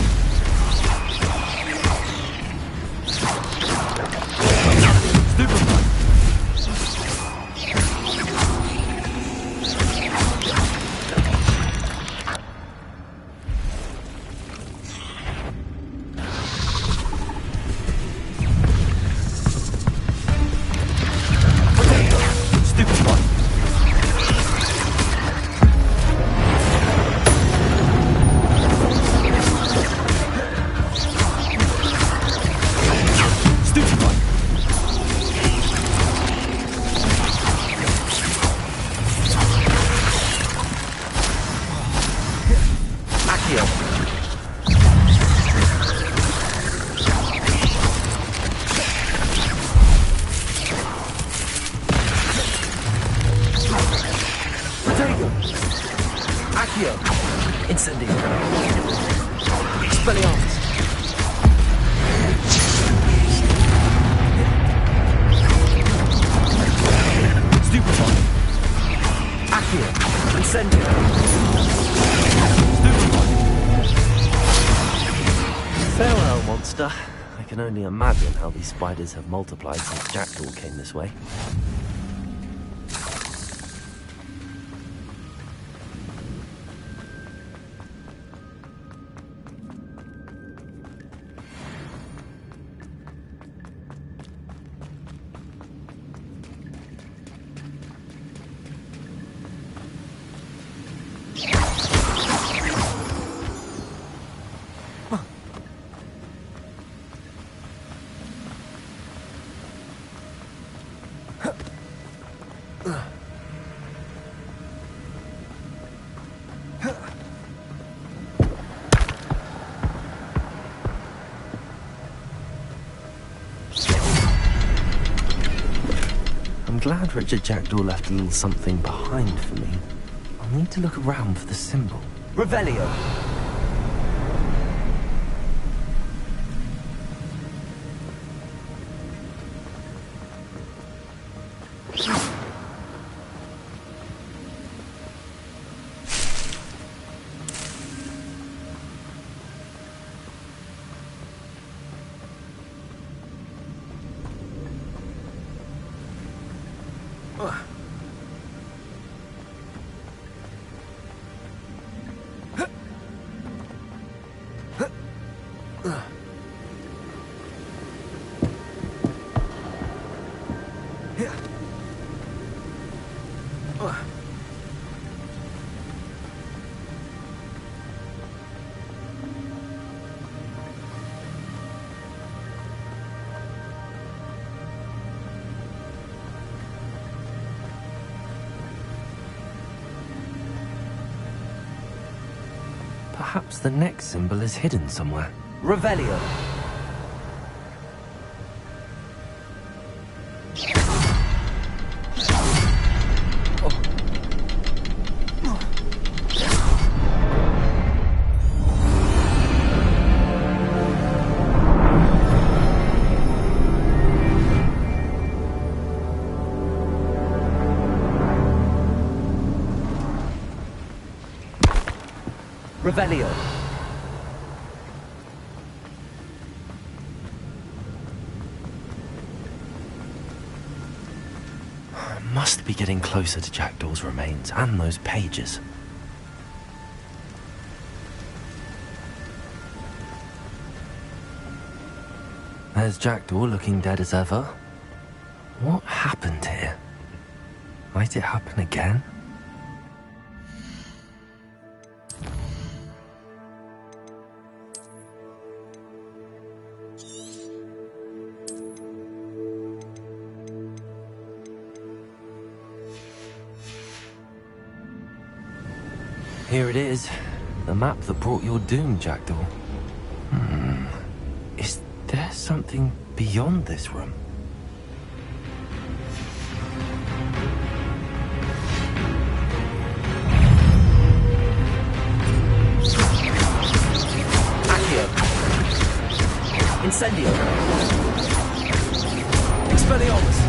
Farewell, monster. I can only imagine how these spiders have multiplied since Jackdaw came this way. glad Richard Jackdaw left a little something behind for me. I'll need to look around for the symbol. Revelio. Perhaps the next symbol is hidden somewhere. Revelio. Revelio. Must be getting closer to Jackdaw's remains and those pages. There's Jackdaw looking dead as ever. What happened here? Might it happen again? Here it is. The map that brought your doom, Jackdaw. Is there something beyond this room? Accio. Incendio. Expelliarmus.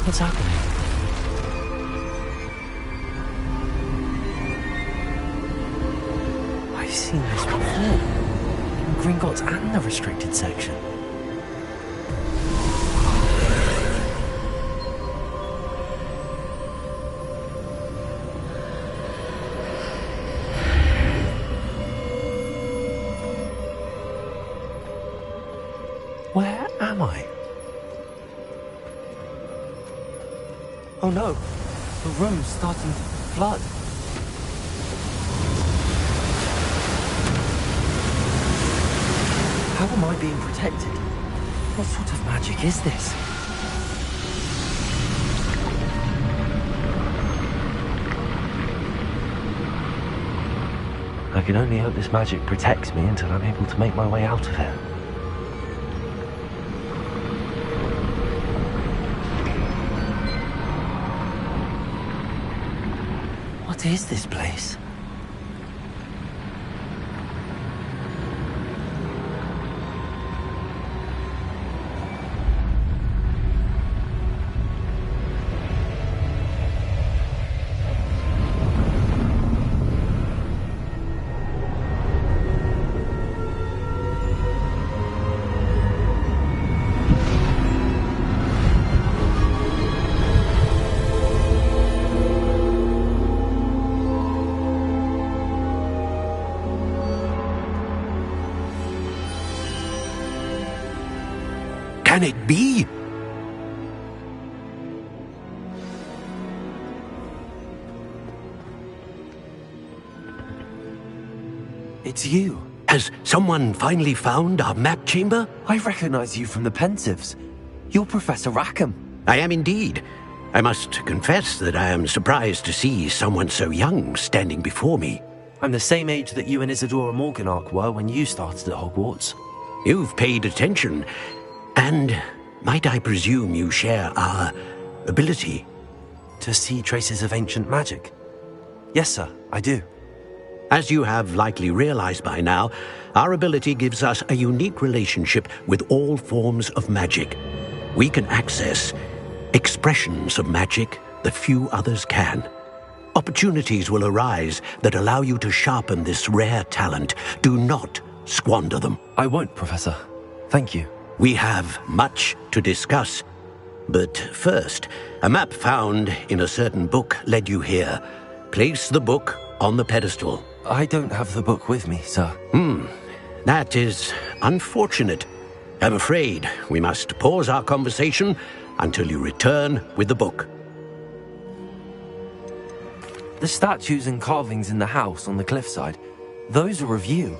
What's happening? I've seen this before. In Gringotts and the restricted section. Where am am I? Oh no, the room's starting to flood. How am I being protected? What sort of magic is this? I can only hope this magic protects me until I'm able to make my way out of here. What is this place? Can it be? It's you. Has someone finally found our map chamber? I recognize you from the Pensives. You're Professor Rackham. I am indeed. I must confess that I am surprised to see someone so young standing before me. I'm the same age that you and Isadora Morganach were when you started at Hogwarts. You've paid attention. And might I presume you share our ability? To see traces of ancient magic? Yes, sir, I do. As you have likely realized by now, our ability gives us a unique relationship with all forms of magic. We can access expressions of magic that few others can. Opportunities will arise that allow you to sharpen this rare talent. Do not squander them. I won't, Professor. Thank you. We have much to discuss. But first, a map found in a certain book led you here. Place the book on the pedestal. I don't have the book with me, sir. That is unfortunate. I'm afraid we must pause our conversation until you return with the book. The statues and carvings in the house on the cliffside, those are of you.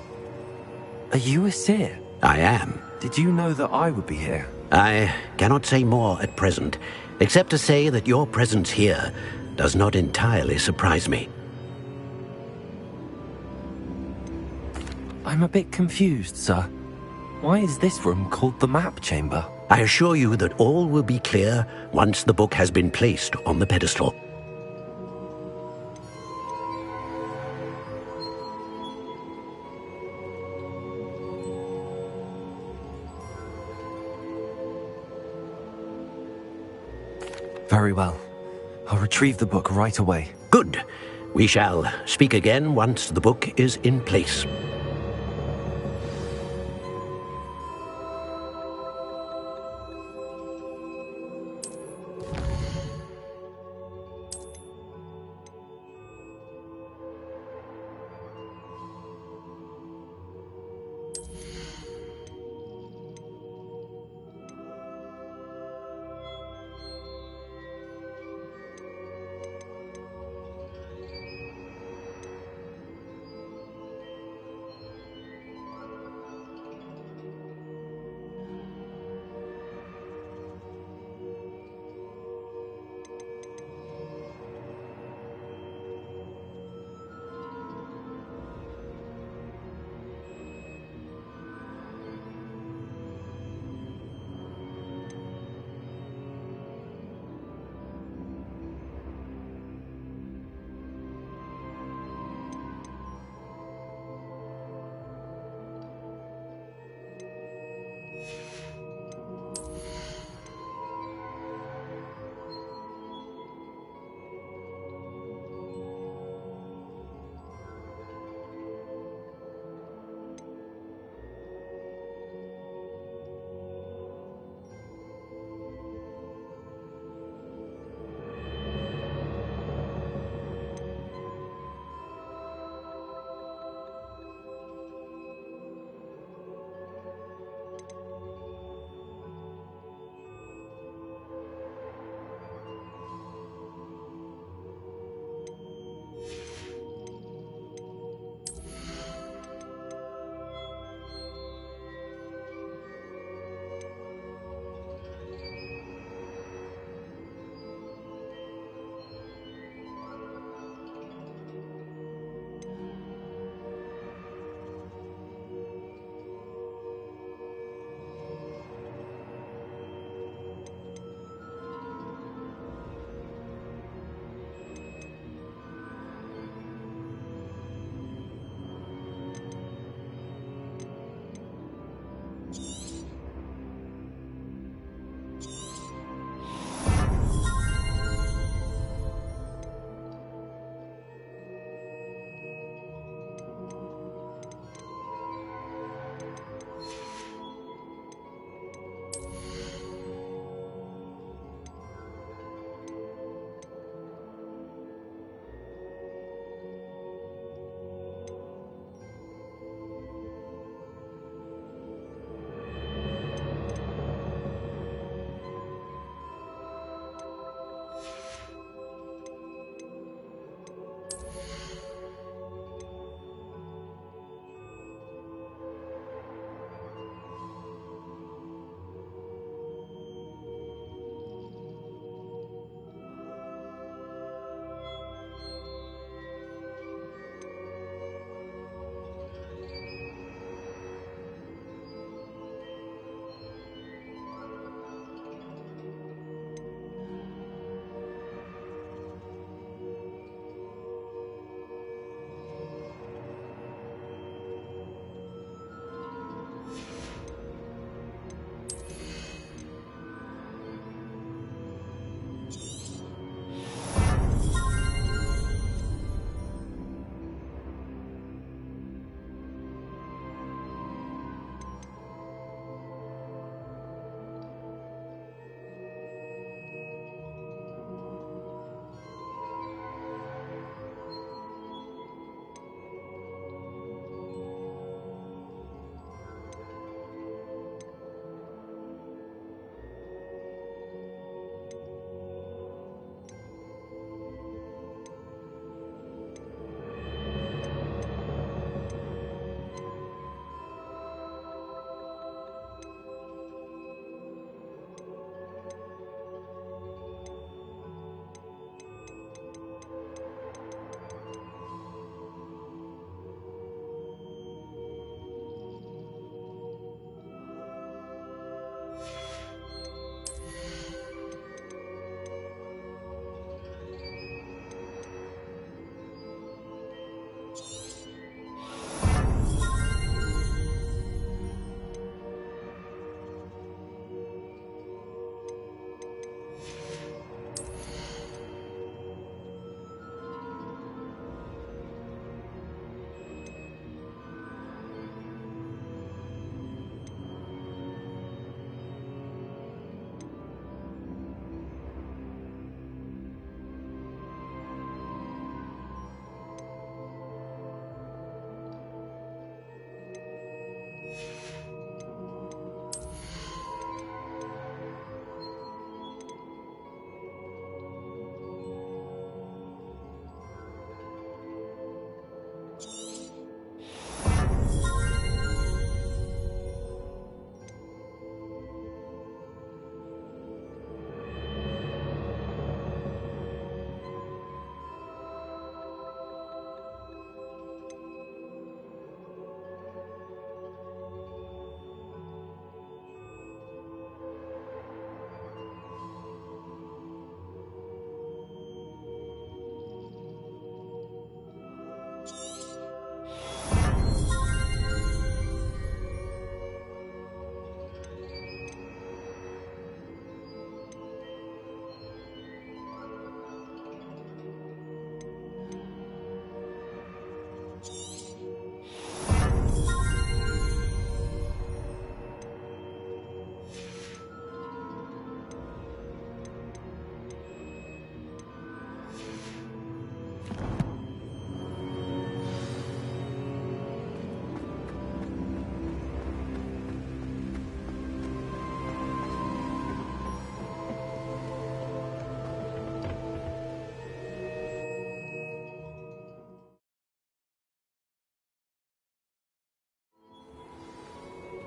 Are you a seer? I am. Did you know that I would be here? I cannot say more at present, except to say that your presence here does not entirely surprise me. I'm a bit confused, sir. Why is this room called the map chamber? I assure you that all will be clear once the book has been placed on the pedestal. Very well. I'll retrieve the book right away. Good. We shall speak again once the book is in place.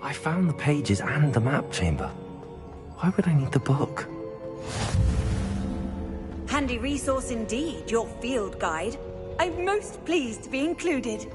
I found the pages and the map chamber. Why would I need the book? Handy resource indeed, your field guide. I'm most pleased to be included.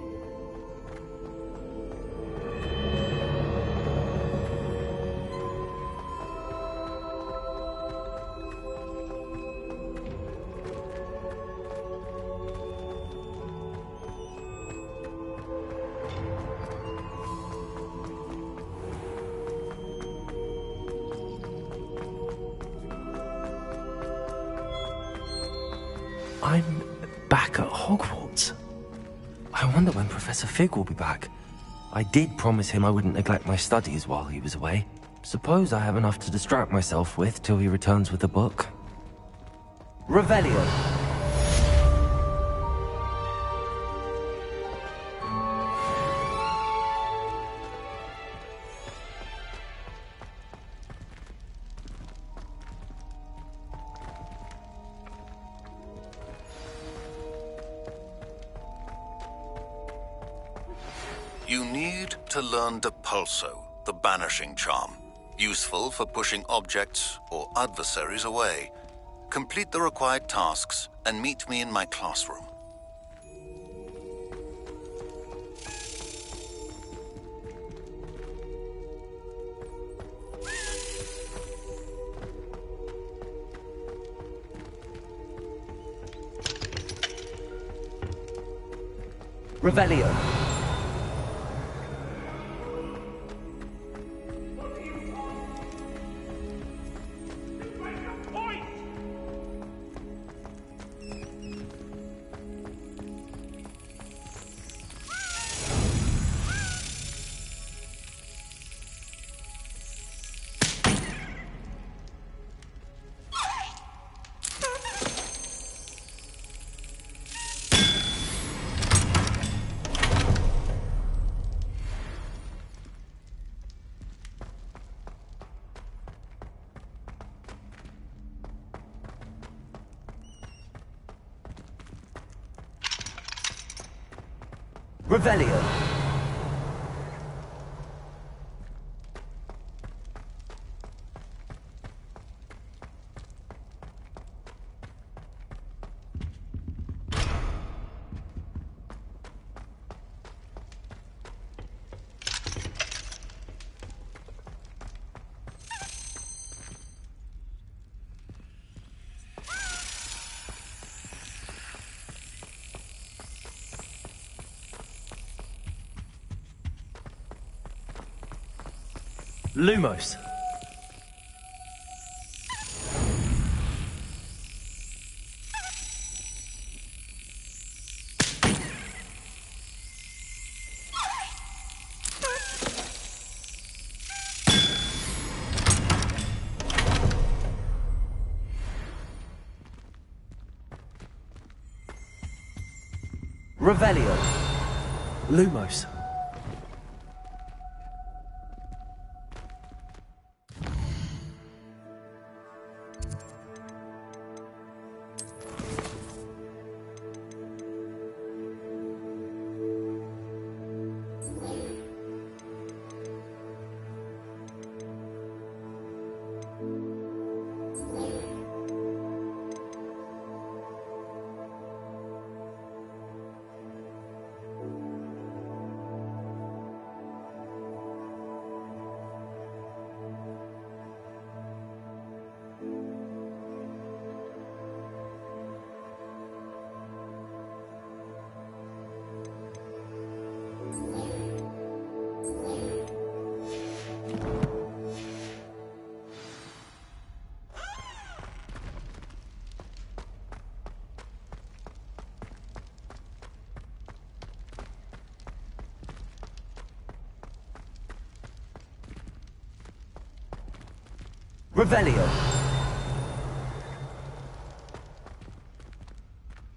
I'm back at Hogwarts. I wonder when Professor Fig will be back. I did promise him I wouldn't neglect my studies while he was away. Suppose I have enough to distract myself with till he returns with the book. Revelio. You need to learn Depulso, the banishing charm, useful for pushing objects or adversaries away. Complete the required tasks and meet me in my classroom. Revelio. Revelio. Lumos. Revelio. Lumos. Revelio.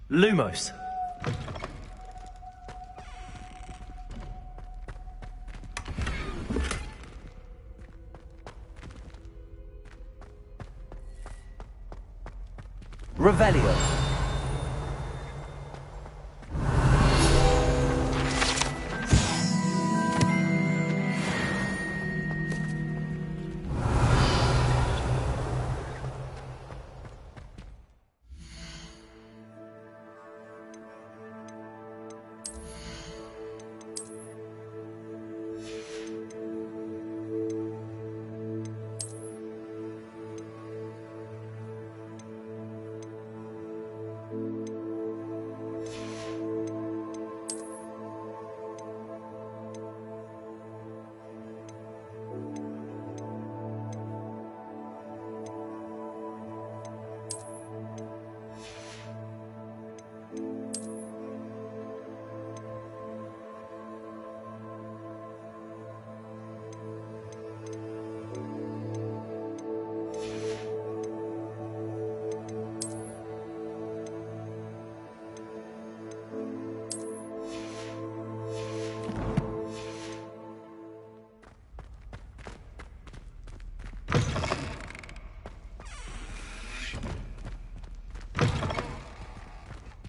Lumos. Revelio.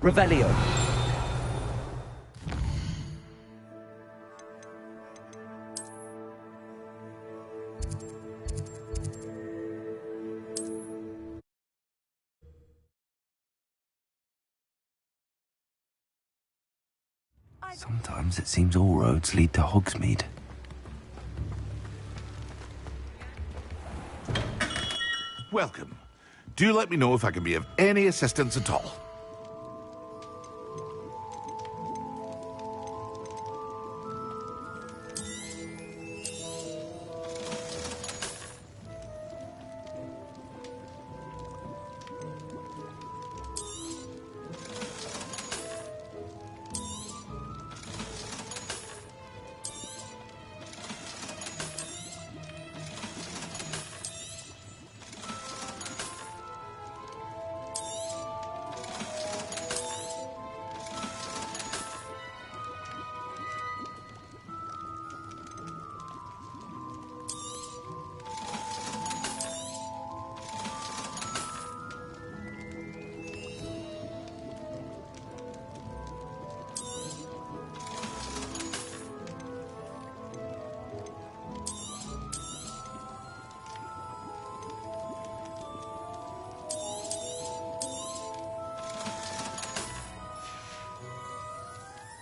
Revelio. Sometimes it seems all roads lead to Hogsmeade. Welcome. Do let me know if I can be of any assistance at all.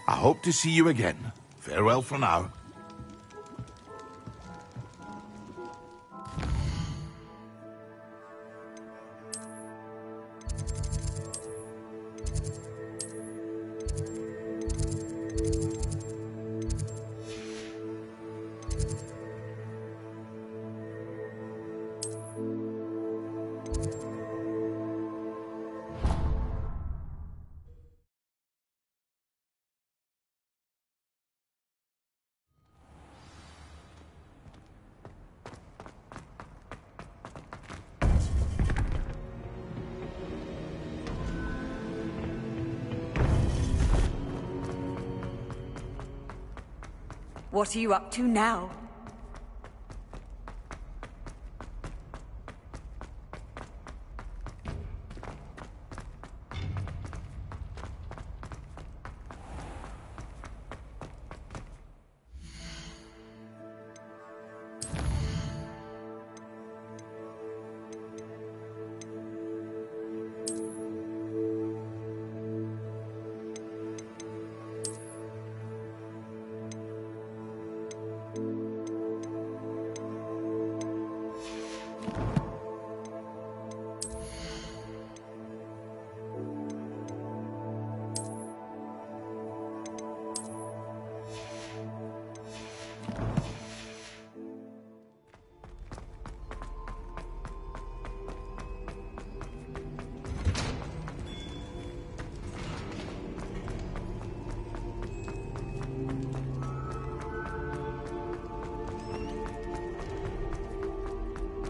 I hope to see you again. Farewell for now. What are you up to now?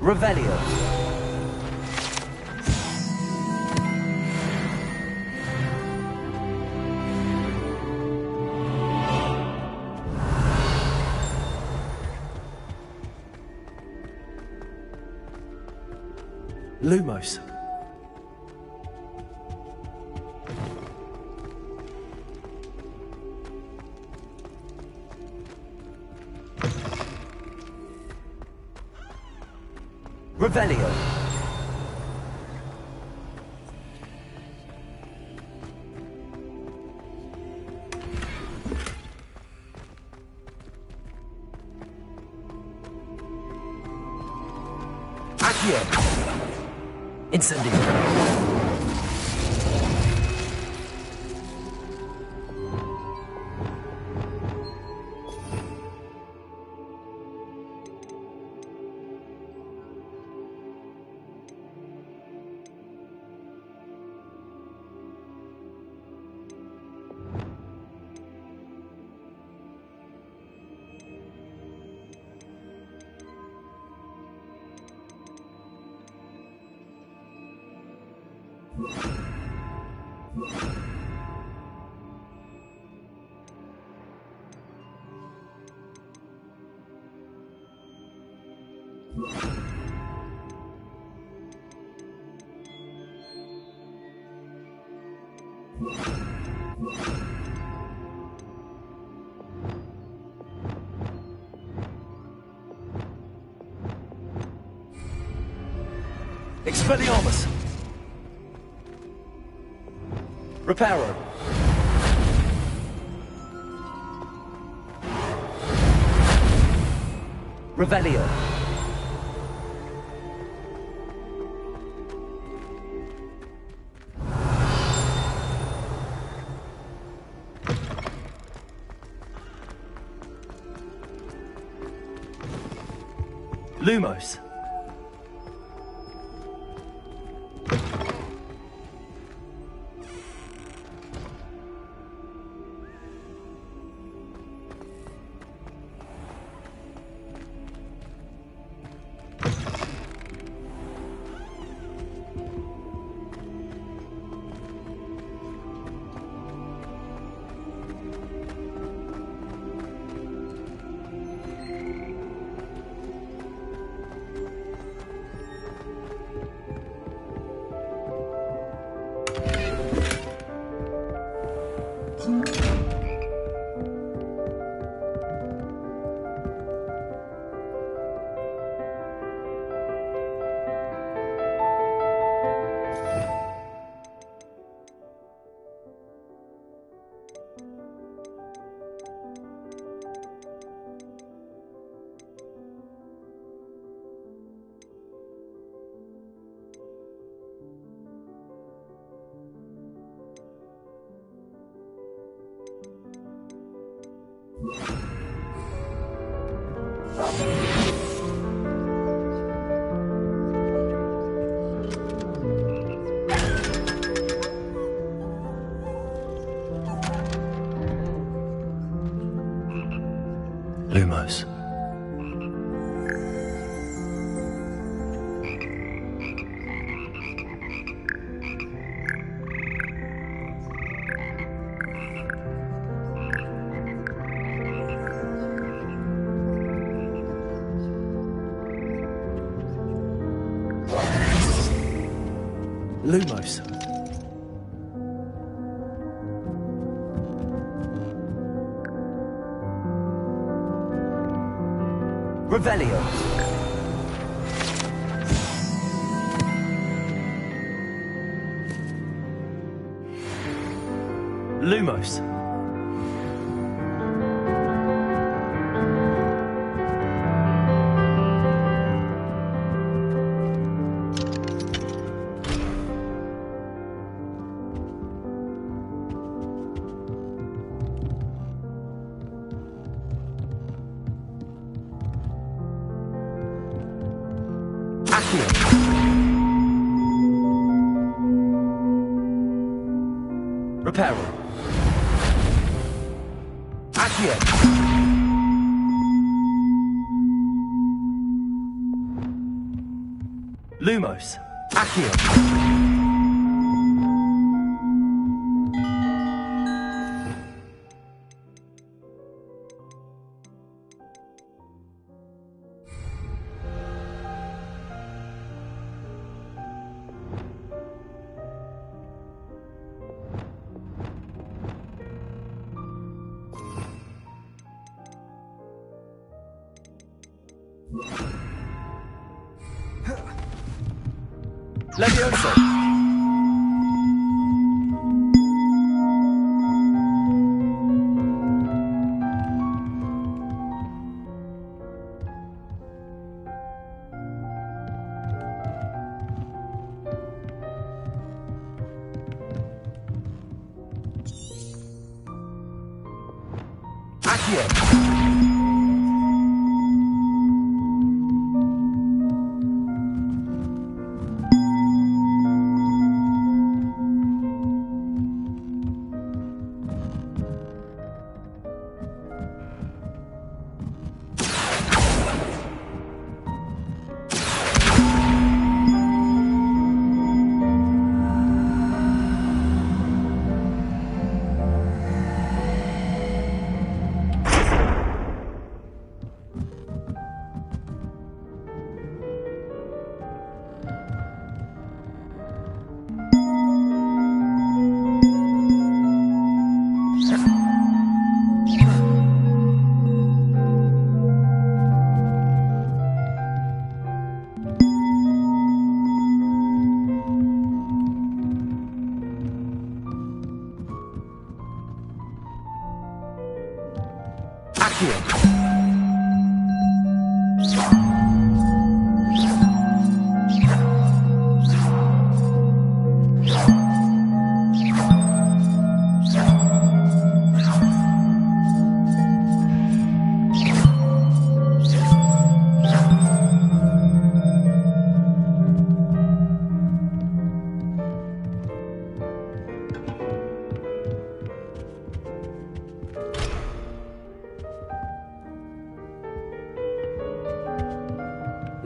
Revelio. Lumos. Revelio. Accio. Incendio. You Expelliarmus! Reparo! Revelio! Lumos. Lumos. Lumos. Revelio. Lumos. Reparo. Accio. Lumos. Accio. Levioso. Accio.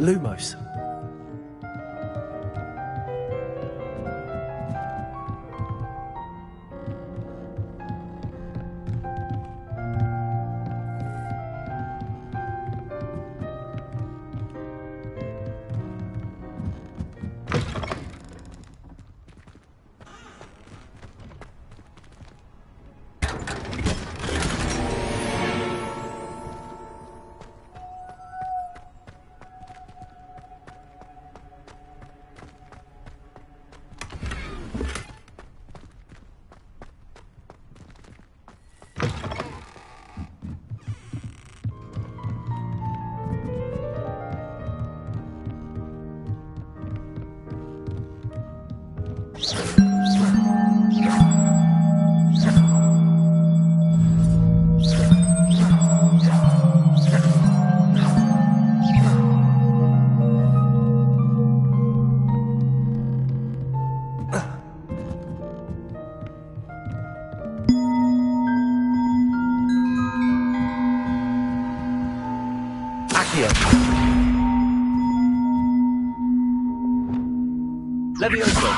Lumos. Levioso.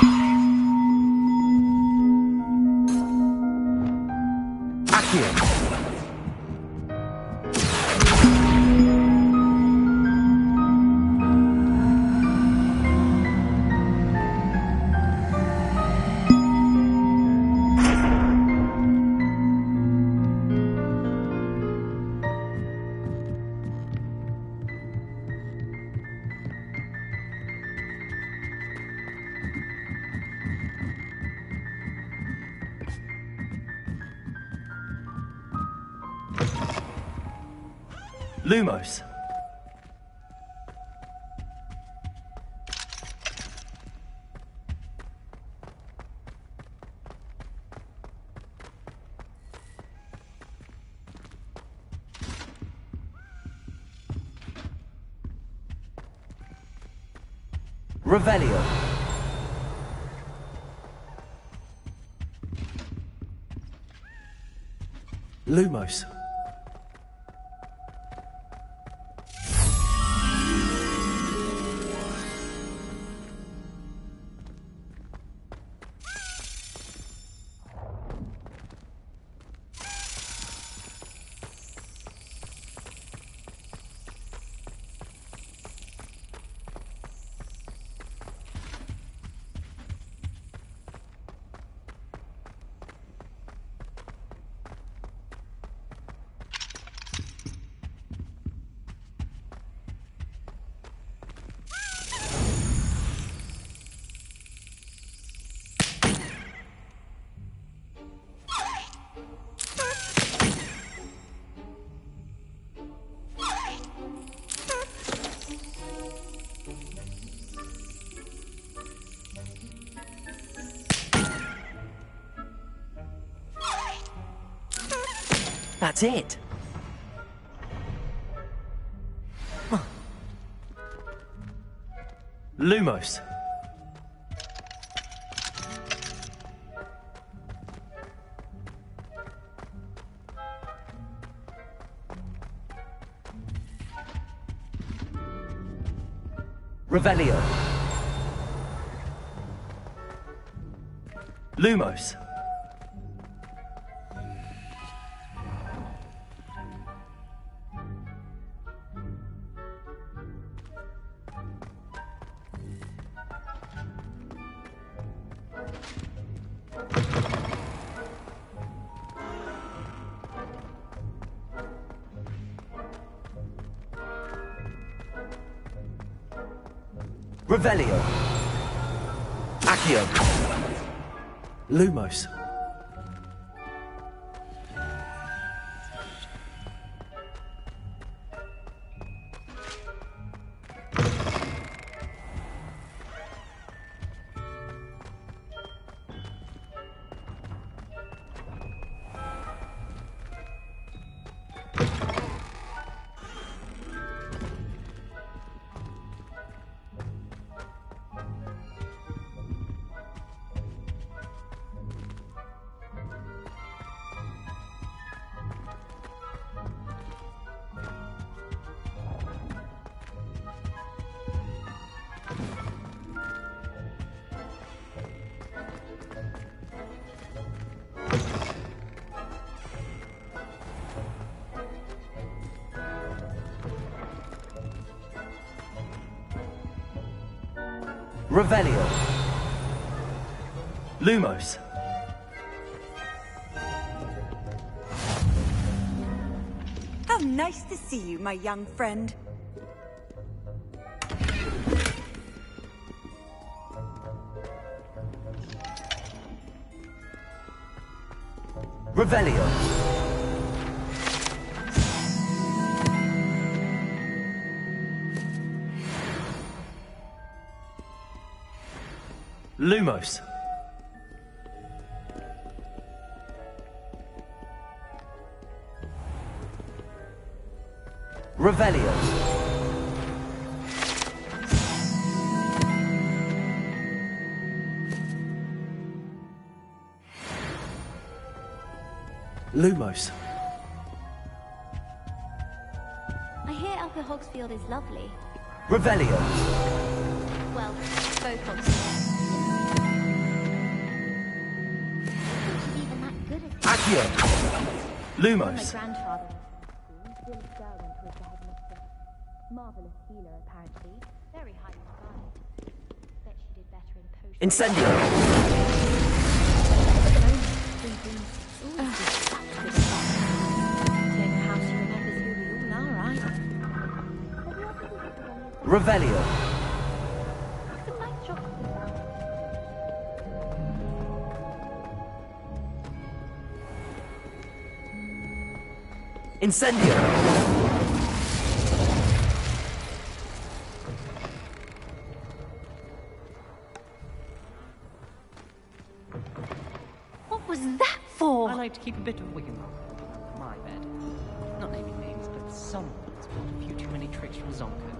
Accio. Lumos. Revelio. Lumos. That's it. Lumos. Revelio. Lumos. Revelio. Accio. Lumos. Revelio. Lumos. How nice to see you, my young friend. Revelio. Lumos. Revelio. Lumos. I hear Upper Hogsfield is lovely. Revelio. Well, both Hogsfields. Even that good at Accio. My Lumos. grandfather was Bill Stirling was the headmistress. Marvelous healer, apparently. Very highly regarded. Bet she did better in potions. Incendio. Revelio. Incendio. What was that for? I like to keep a bit of wiggle room. My bed. Not naming names, but someone's pulled a few too many tricks from Zonkos.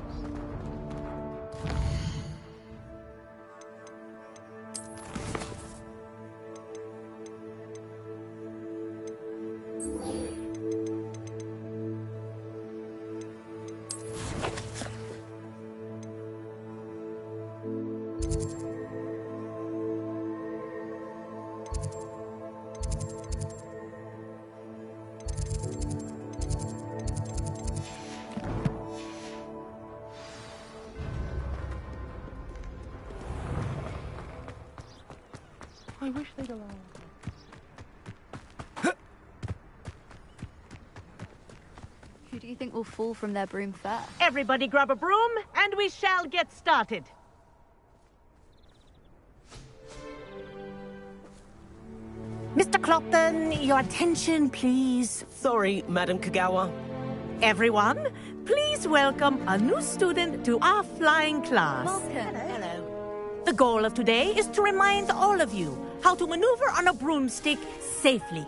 I wish they'd allow us. Who do you think will fall from their broom first? Everybody grab a broom, and we shall get started. Mr. Clopton, your attention, please. Sorry, Madam Kagawa. Everyone, please welcome a new student to our flying class. Welcome. Hello. The goal of today is to remind all of you how to maneuver on a broomstick safely,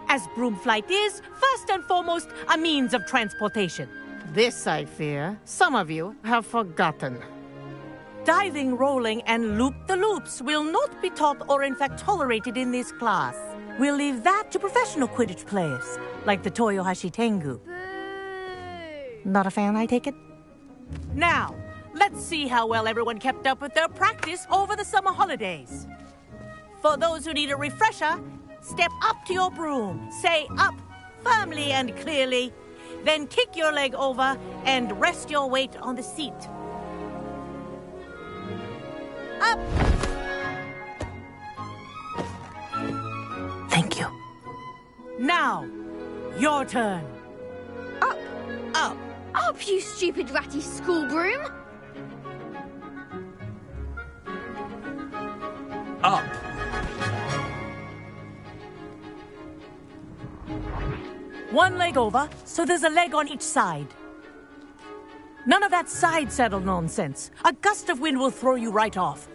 as broom flight is, first and foremost, a means of transportation. This, I fear, some of you have forgotten. Diving, rolling, and loop-the-loops will not be taught or in fact tolerated in this class. We'll leave that to professional Quidditch players, like the Toyohashi Tengu. Not a fan, I take it? Now, let's see how well everyone kept up with their practice over the summer holidays. For those who need a refresher, step up to your broom, say up firmly and clearly, then kick your leg over and rest your weight on the seat. Up! Thank you. Now, your turn. Up! Up! Up, you stupid ratty school broom! Up. One leg over, so there's a leg on each side. None of that side saddle nonsense. A gust of wind will throw you right off.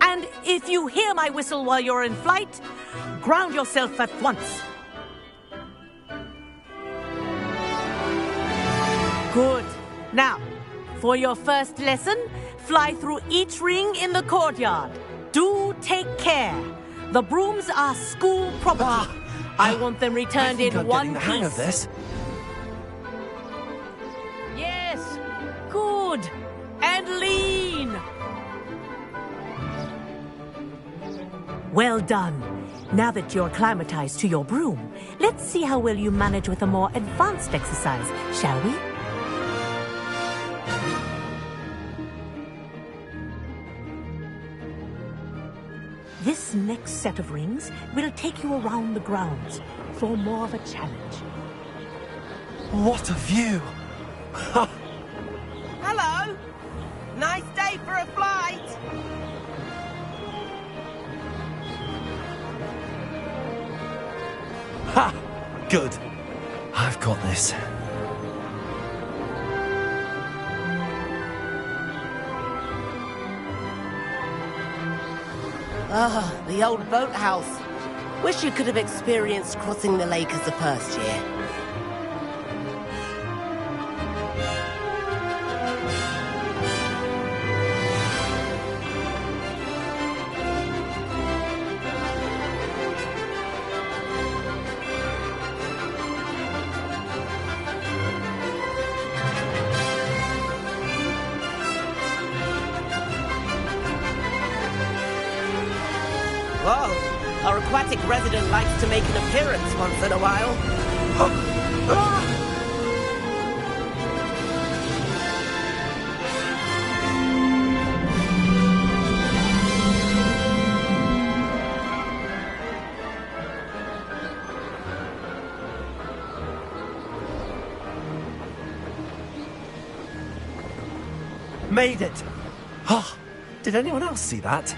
And if you hear my whistle while you're in flight, ground yourself at once. Good. Now, for your first lesson, fly through each ring in the courtyard. Do take care. The brooms are school property. I want them returned in one piece. I'm getting the hang of this. Yes. Good. And lean. Well done. Now that you're acclimatized to your broom, let's see how well you manage with a more advanced exercise, shall we? This next set of rings will take you around the grounds for more of a challenge. What a view! Hello! Nice day for a flight! Ha! Good. I've got this. Ah, the old boathouse. Wish you could have experienced crossing the lake as a first year. Whoa, our aquatic resident likes to make an appearance once in a while. Made it! Oh, did anyone else see that?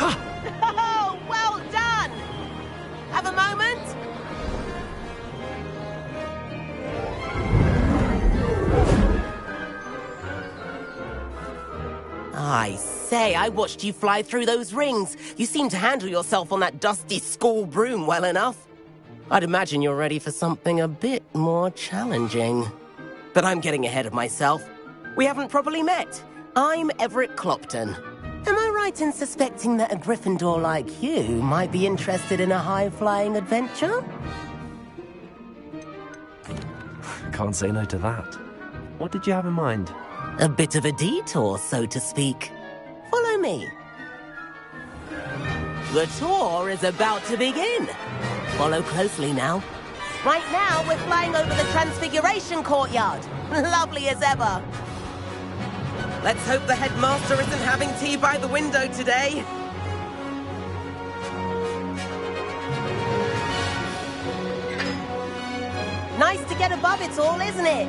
Oh, well done! Have a moment? I say, I watched you fly through those rings. You seem to handle yourself on that dusty school broom well enough. I'd imagine you're ready for something a bit more challenging. But I'm getting ahead of myself. We haven't properly met. I'm Everett Clopton. Am I right in suspecting that a Gryffindor like you might be interested in a high-flying adventure? Can't say no to that. What did you have in mind? A bit of a detour, so to speak. Follow me. The tour is about to begin. Follow closely now. Right now, we're flying over the Transfiguration Courtyard. Lovely as ever. Let's hope the headmaster isn't having tea by the window today. Nice to get above it all, isn't it?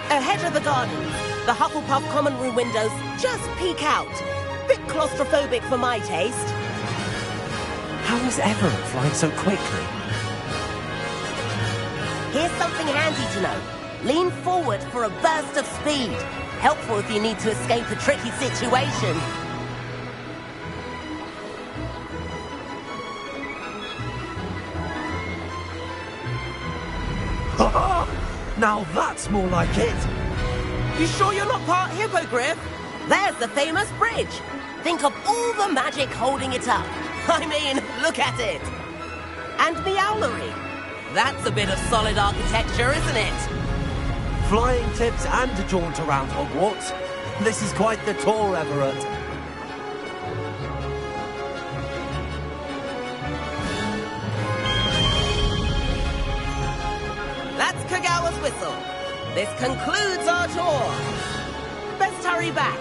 Ahead of the gardens, the Hufflepuff common room windows just peek out. Bit claustrophobic for my taste. How is Everett flying so quickly? Here's something handy to know. Lean forward for a burst of speed. Helpful if you need to escape a tricky situation. Now that's more like it! You sure you're not part Hippogriff? There's the famous bridge. Think of all the magic holding it up. I mean, look at it. And Meowlery. That's a bit of solid architecture, isn't it? Flying tips and a jaunt around Hogwarts. This is quite the tour, Everett. That's Kagawa's whistle. This concludes our tour. Best hurry back.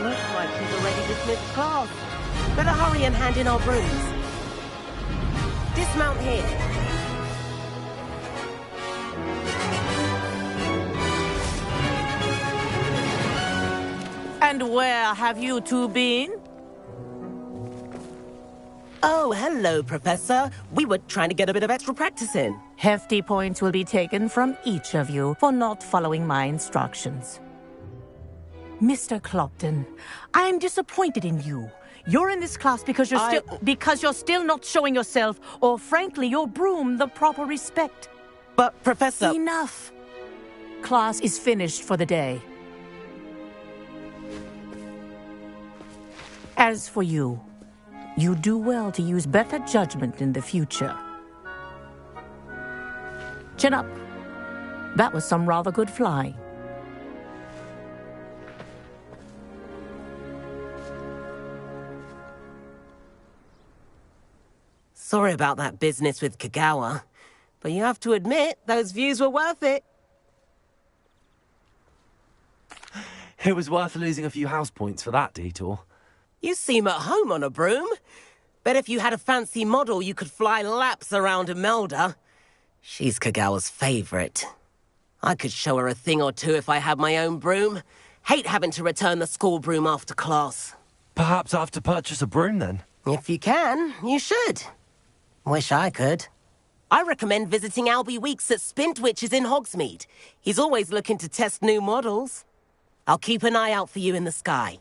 Looks like she's already dismissed class. Better hurry and hand in our brooms. Dismount here. And where have you two been? Oh, hello, Professor. We were trying to get a bit of extra practice in. Hefty points will be taken from each of you for not following my instructions. Mr. Clopton, I'm disappointed in you. You're in this class because you're still not showing yourself, or frankly, your broom, the proper respect. But, Professor... Enough! Class is finished for the day. As for you, you do well to use better judgment in the future. Chin up. That was some rather good flying. Sorry about that business with Kagawa, but you have to admit, those views were worth it. It was worth losing a few house points for that detour. You seem at home on a broom. Bet if you had a fancy model, you could fly laps around Imelda. She's Kagawa's favorite. I could show her a thing or two if I had my own broom. Hate having to return the school broom after class. Perhaps I have to purchase a broom then? If you can, you should. Wish I could. I recommend visiting Albie Weeks at Spintwitches in Hogsmeade. He's always looking to test new models. I'll keep an eye out for you in the sky.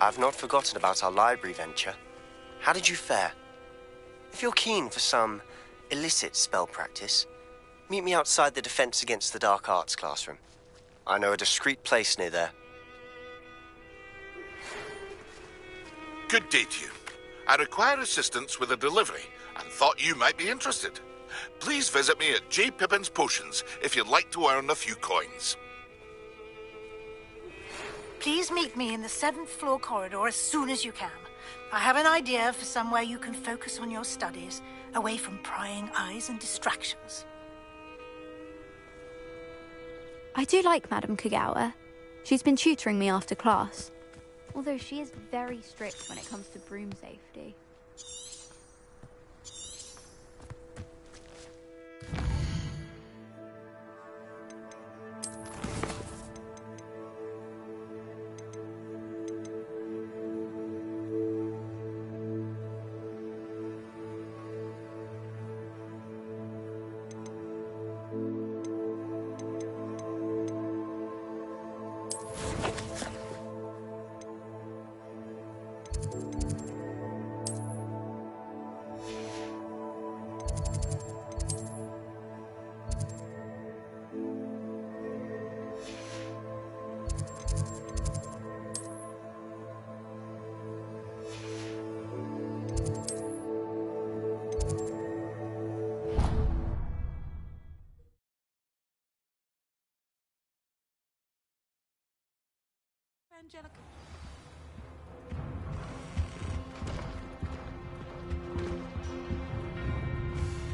I've not forgotten about our library venture. How did you fare? If you're keen for some illicit spell practice, meet me outside the Defense Against the Dark Arts classroom. I know a discreet place near there. Good day to you. I require assistance with a delivery and thought you might be interested. Please visit me at J. Pippin's Potions if you'd like to earn a few coins. Please meet me in the 7th floor corridor as soon as you can. I have an idea for somewhere you can focus on your studies, away from prying eyes and distractions. I do like Madame Kagawa. She's been tutoring me after class. Although she is very strict when it comes to broom safety. Angelica.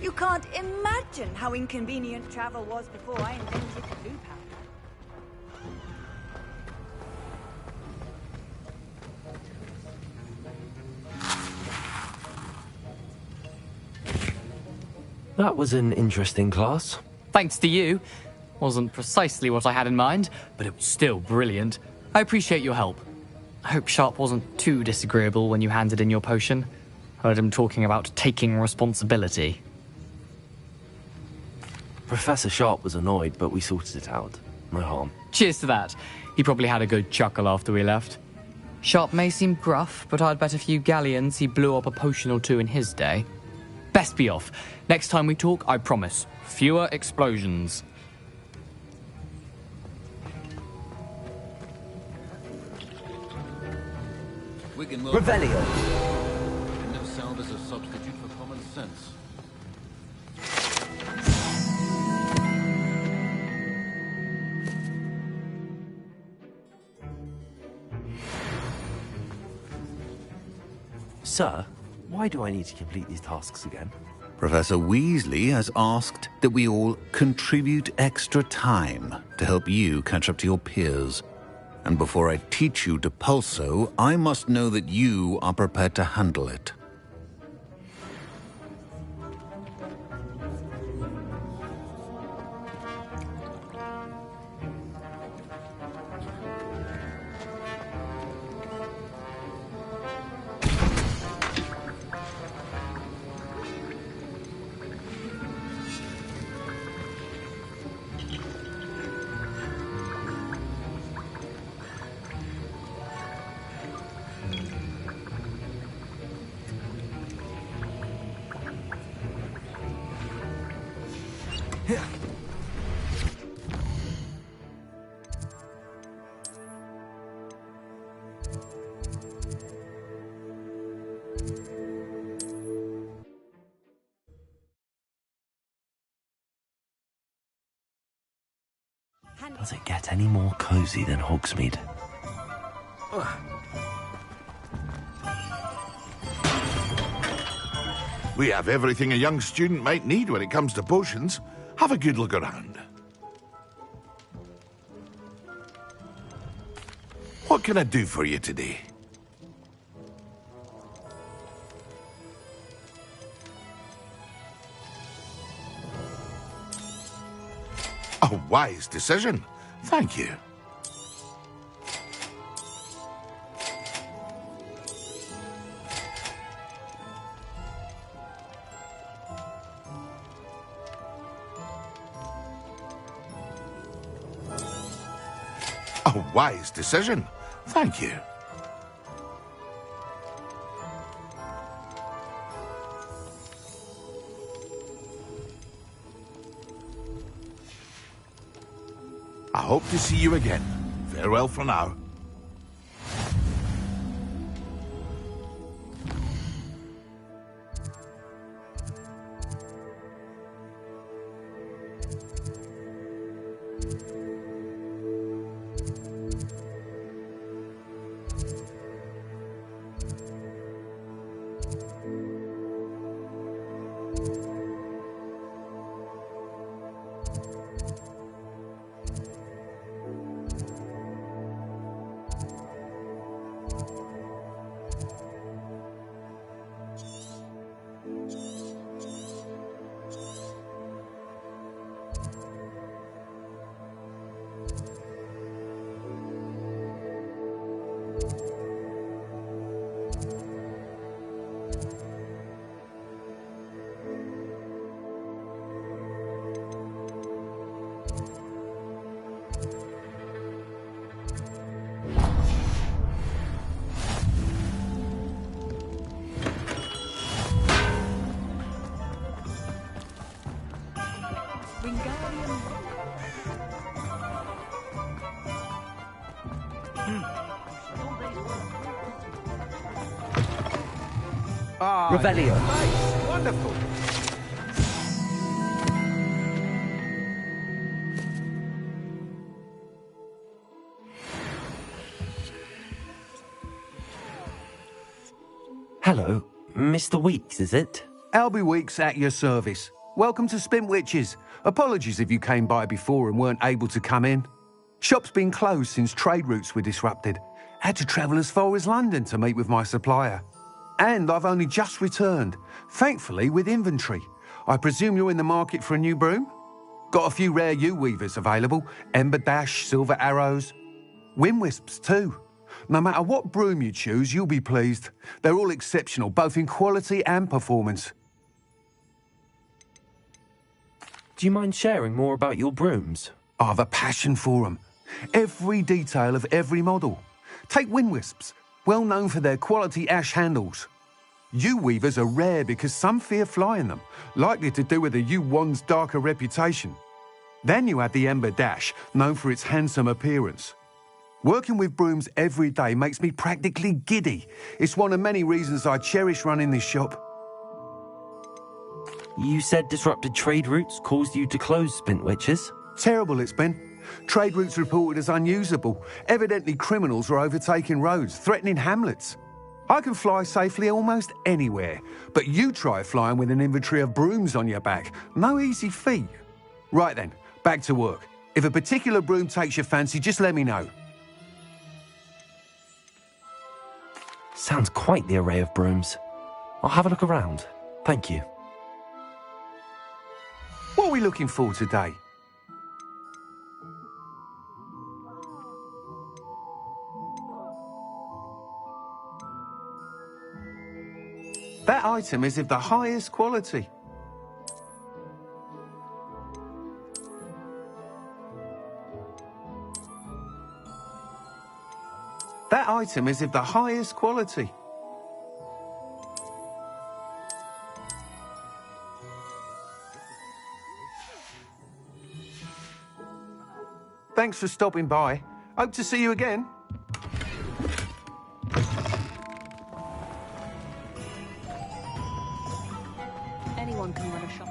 You can't imagine how inconvenient travel was before I invented blue powder. That was an interesting class. Thanks to you. Wasn't precisely what I had in mind, but it was still brilliant. I appreciate your help. I hope Sharp wasn't too disagreeable when you handed in your potion. Heard him talking about taking responsibility. Professor Sharp was annoyed, but we sorted it out. No harm. Cheers to that. He probably had a good chuckle after we left. Sharp may seem gruff, but I'd bet a few galleons he blew up a potion or two in his day. Best be off. Next time we talk, I promise, fewer explosions. Revelio. No sound as a substitute for common sense. Sir, why do I need to complete these tasks again? Professor Weasley has asked that we all contribute extra time to help you catch up to your peers. And before I teach you Depulso, I must know that you are prepared to handle it. Does it get any more cozy than Hogsmeade? We have everything a young student might need when it comes to potions. Have a good look around. What can I do for you today? A wise decision. Thank you. A wise decision. Thank you. I hope to see you again. Farewell for now. Revelio. Nice. Wonderful. Hello, Mr. Weeks, is it? Albie Weeks at your service. Welcome to Spintwitches. Apologies if you came by before and weren't able to come in. Shop's been closed since trade routes were disrupted. Had to travel as far as London to meet with my supplier. And I've only just returned, thankfully with inventory. I presume you're in the market for a new broom? Got a few rare yew-weavers available, Ember Dash, Silver Arrows, Wind Wisps too. No matter what broom you choose, you'll be pleased. They're all exceptional, both in quality and performance. Do you mind sharing more about your brooms? I've a passion for them. Every detail of every model. Take Wind Wisps, well known for their quality ash handles. Yew weavers are rare because some fear flying them, likely to do with the yew wand's darker reputation. Then you have the Ember Dash, known for its handsome appearance. Working with brooms every day makes me practically giddy. It's one of many reasons I cherish running this shop. You said disrupted trade routes caused you to close Spintwitches? Terrible it's been. Trade routes reported as unusable. Evidently criminals were overtaking roads, threatening hamlets. I can fly safely almost anywhere, but you try flying with an inventory of brooms on your back. No easy feat. Right then, back to work. If a particular broom takes your fancy, just let me know. Sounds quite the array of brooms. I'll have a look around. Thank you. What are we looking for today? That item is of the highest quality. That item is of the highest quality. Thanks for stopping by. Hope to see you again. Anyone can run a shop.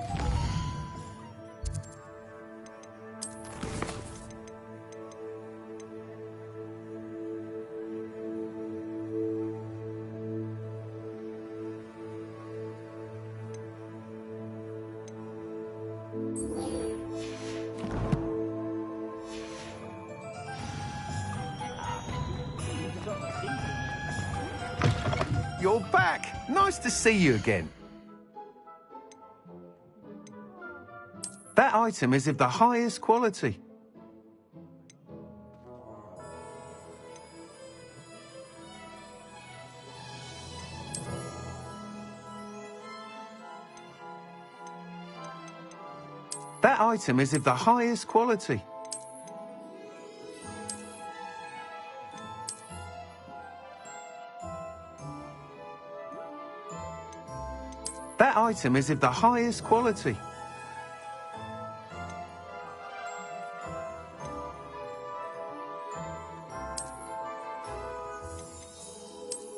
You're back. Nice to see you again. That item is of the highest quality. That item is of the highest quality. That item is of the highest quality.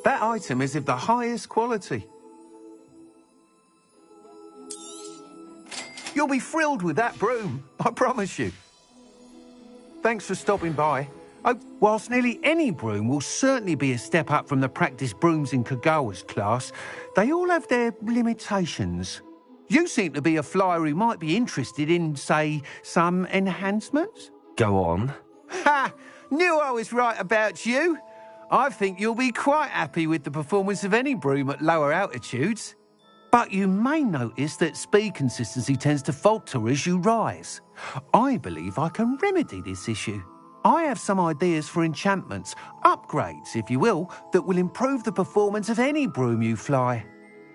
That item is of the highest quality. You'll be thrilled with that broom, I promise you. Thanks for stopping by. Whilst nearly any broom will certainly be a step up from the practice brooms in Kagawa's class, they all have their limitations. You seem to be a flyer who might be interested in, say, some enhancements? Go on. Ha! Knew I was right about you. I think you'll be quite happy with the performance of any broom at lower altitudes. But you may notice that speed consistency tends to falter as you rise. I believe I can remedy this issue. I have some ideas for enchantments, upgrades, if you will, that will improve the performance of any broom you fly.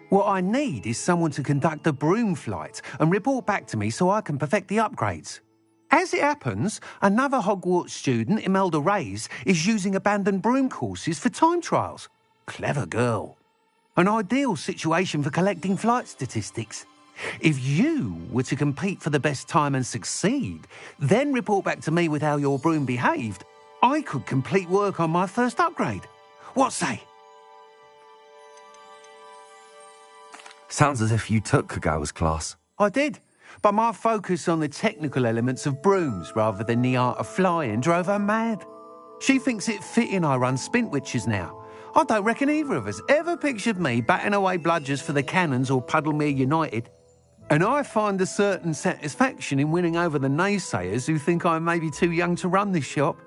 What I need is someone to conduct a broom flight and report back to me so I can perfect the upgrades. As it happens, another Hogwarts student, Imelda Reyes, is using abandoned broom courses for time trials. Clever girl. An ideal situation for collecting flight statistics. If you were to compete for the best time and succeed, then report back to me with how your broom behaved, I could complete work on my first upgrade. What say? Sounds as if you took Kagawa's class. I did, but my focus on the technical elements of brooms rather than the art of flying drove her mad. She thinks it fitting I run Spintwitches now. I don't reckon either of us ever pictured me batting away bludgers for the Cannons or Puddlemere United. And I find a certain satisfaction in winning over the naysayers who think I may be too young to run this shop.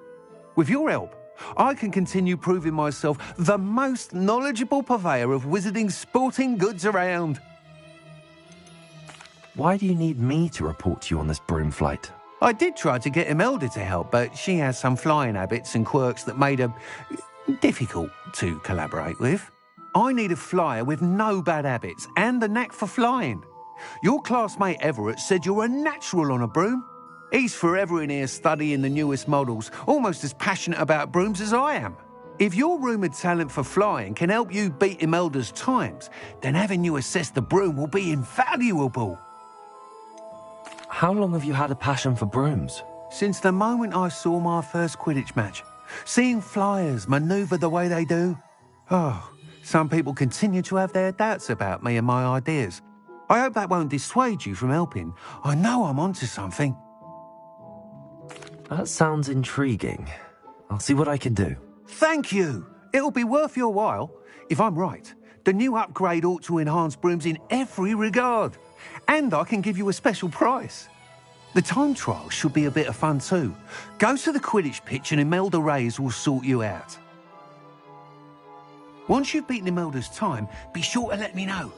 With your help, I can continue proving myself the most knowledgeable purveyor of wizarding sporting goods around. Why do you need me to report to you on this broom flight? I did try to get Imelda to help, but she has some flying habits and quirks that made her difficult to collaborate with. I need a flyer with no bad habits and the knack for flying. Your classmate Everett said you're a natural on a broom. He's forever in here studying the newest models, almost as passionate about brooms as I am. If your rumoured talent for flying can help you beat Imelda's times, then having you assess the broom will be invaluable. How long have you had a passion for brooms? Since the moment I saw my first Quidditch match. Seeing flyers manoeuvre the way they do. Oh, some people continue to have their doubts about me and my ideas. I hope that won't dissuade you from helping. I know I'm onto something. That sounds intriguing. I'll see what I can do. Thank you. It'll be worth your while. If I'm right, the new upgrade ought to enhance brooms in every regard. And I can give you a special price. The time trial should be a bit of fun too. Go to the Quidditch pitch and Imelda Reyes will sort you out. Once you've beaten Imelda's time, be sure to let me know.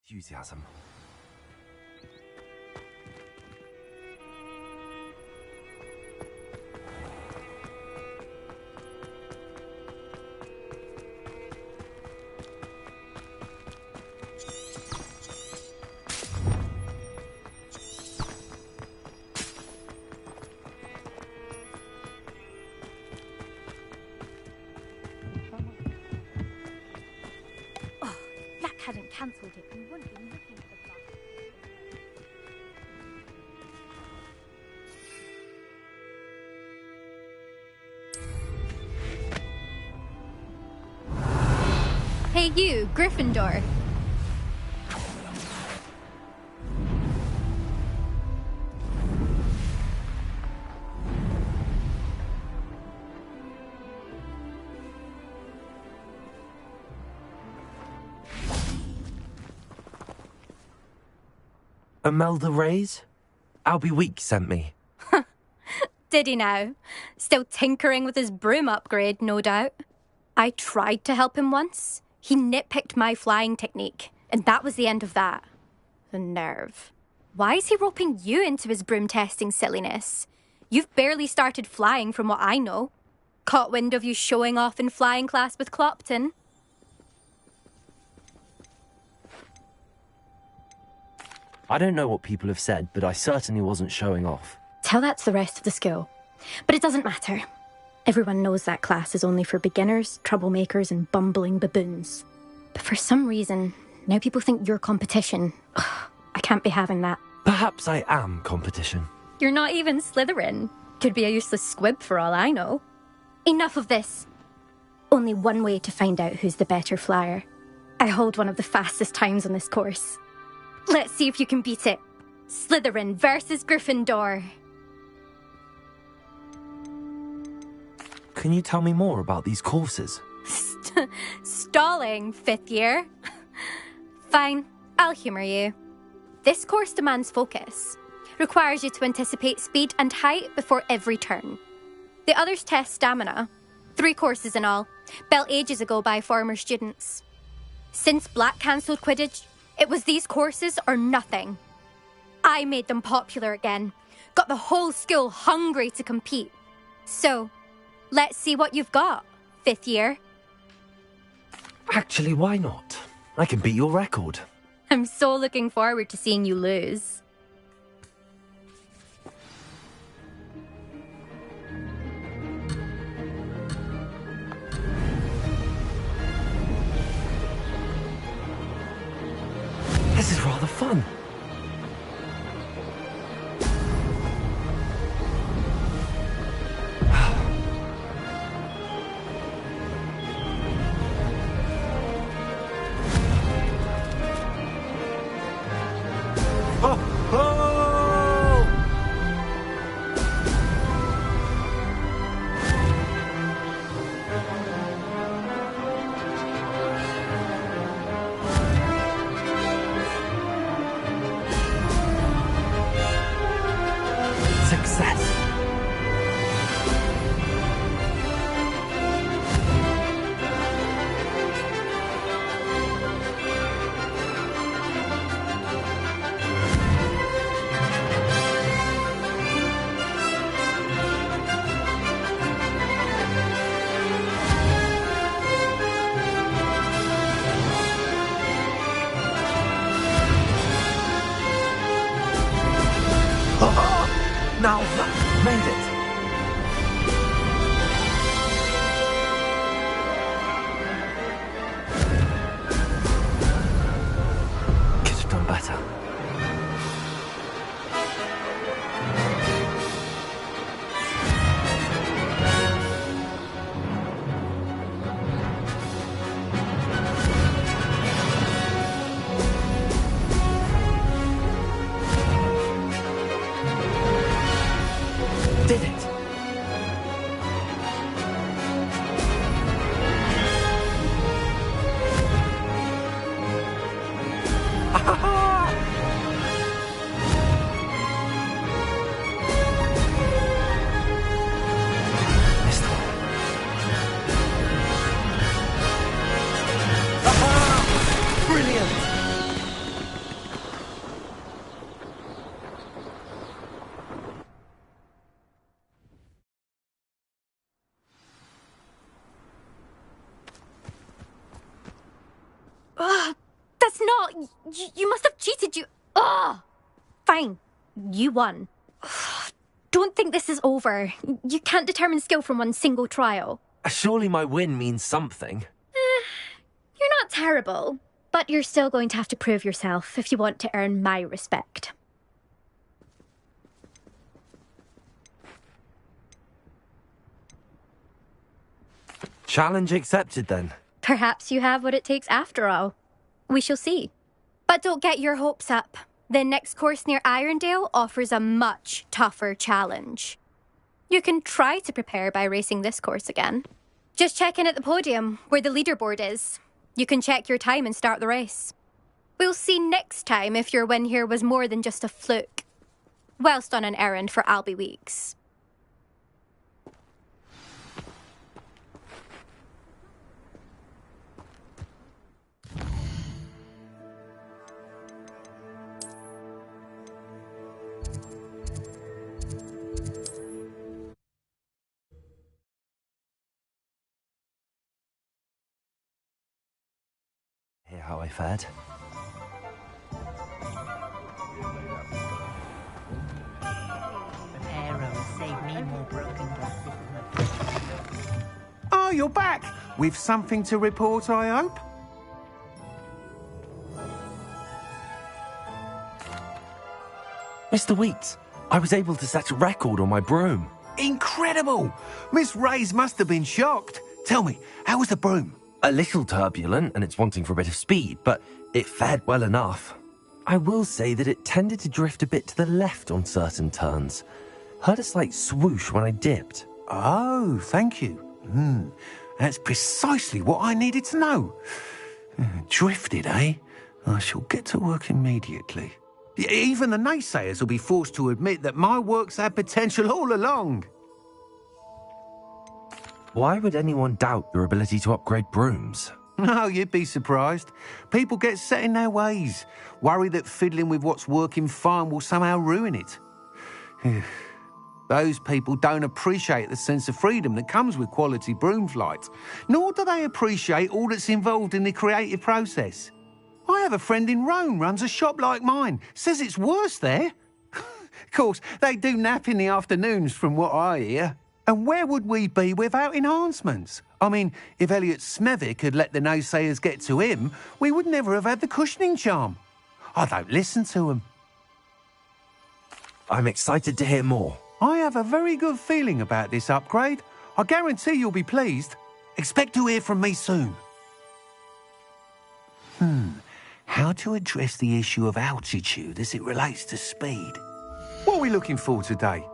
Enthusiasm. Black hadn't cancelled it, we wouldn't be looking for the block. Hey you, Gryffindor. Imelda Reyes? Albie Week sent me. Did he now? Still tinkering with his broom upgrade, no doubt. I tried to help him once. He nitpicked my flying technique, and that was the end of that. The nerve. Why is he roping you into his broom testing silliness? You've barely started flying from what I know. Caught wind of you showing off in flying class with Clopton. I don't know what people have said, but I certainly wasn't showing off. Tell that to the rest of the school. But it doesn't matter. Everyone knows that class is only for beginners, troublemakers, and bumbling baboons. But for some reason, now people think you're competition. Ugh, I can't be having that. Perhaps I am competition. You're not even Slytherin. Could be a useless squib for all I know. Enough of this. Only one way to find out who's the better flyer. I hold one of the fastest times on this course. Let's see if you can beat it. Slytherin versus Gryffindor. Can you tell me more about these courses? Stalling, 5th year. Fine, I'll humour you. This course demands focus. Requires you to anticipate speed and height before every turn. The others test stamina. 3 courses in all, built ages ago by former students. Since Black cancelled Quidditch, it was these courses or nothing. I made them popular again. Got the whole school hungry to compete. So, let's see what you've got, 5th year. Actually, why not? I can beat your record. I'm so looking forward to seeing you lose. This is rather fun. Oh! Now, made it. Could have done better. Did it? That's not... You must have cheated, you... Ugh! Fine. You won. Don't think this is over. You can't determine skill from one single trial. Surely my win means something. You're not terrible, but you're still going to have to prove yourself if you want to earn my respect. Challenge accepted, then. Perhaps you have what it takes after all. We shall see. But don't get your hopes up. The next course near Irondale offers a much tougher challenge. You can try to prepare by racing this course again. Just check in at the podium, where the leaderboard is. You can check your time and start the race. We'll see next time if your win here was more than just a fluke. Whilst on an errand for Albie Weeks. Hear how I fared? Oh, you're back! With something to report, I hope? Mr. Weeks, I was able to set a record on my broom. Incredible! Miss Reyes must have been shocked. Tell me, how was the broom? A little turbulent, and it's wanting for a bit of speed, but it fared well enough. I will say that it tended to drift a bit to the left on certain turns. Heard a slight swoosh when I dipped. Oh, thank you. That's precisely what I needed to know. Drifted, eh? I shall get to work immediately. Even the naysayers will be forced to admit that my work's had potential all along. Why would anyone doubt your ability to upgrade brooms? No, you'd be surprised. People get set in their ways, worry that fiddling with what's working fine will somehow ruin it. Those people don't appreciate the sense of freedom that comes with quality broom flight, nor do they appreciate all that's involved in the creative process. I have a friend in Rome runs a shop like mine, says it's worse there. Of course, they do nap in the afternoons from what I hear. And where would we be without enhancements? I mean, if Elliot Smethwick had let the naysayers get to him, we would never have had the cushioning charm. I don't listen to them. I'm excited to hear more. I have a very good feeling about this upgrade. I guarantee you'll be pleased. Expect to hear from me soon. How to address the issue of altitude as it relates to speed? What are we looking for today?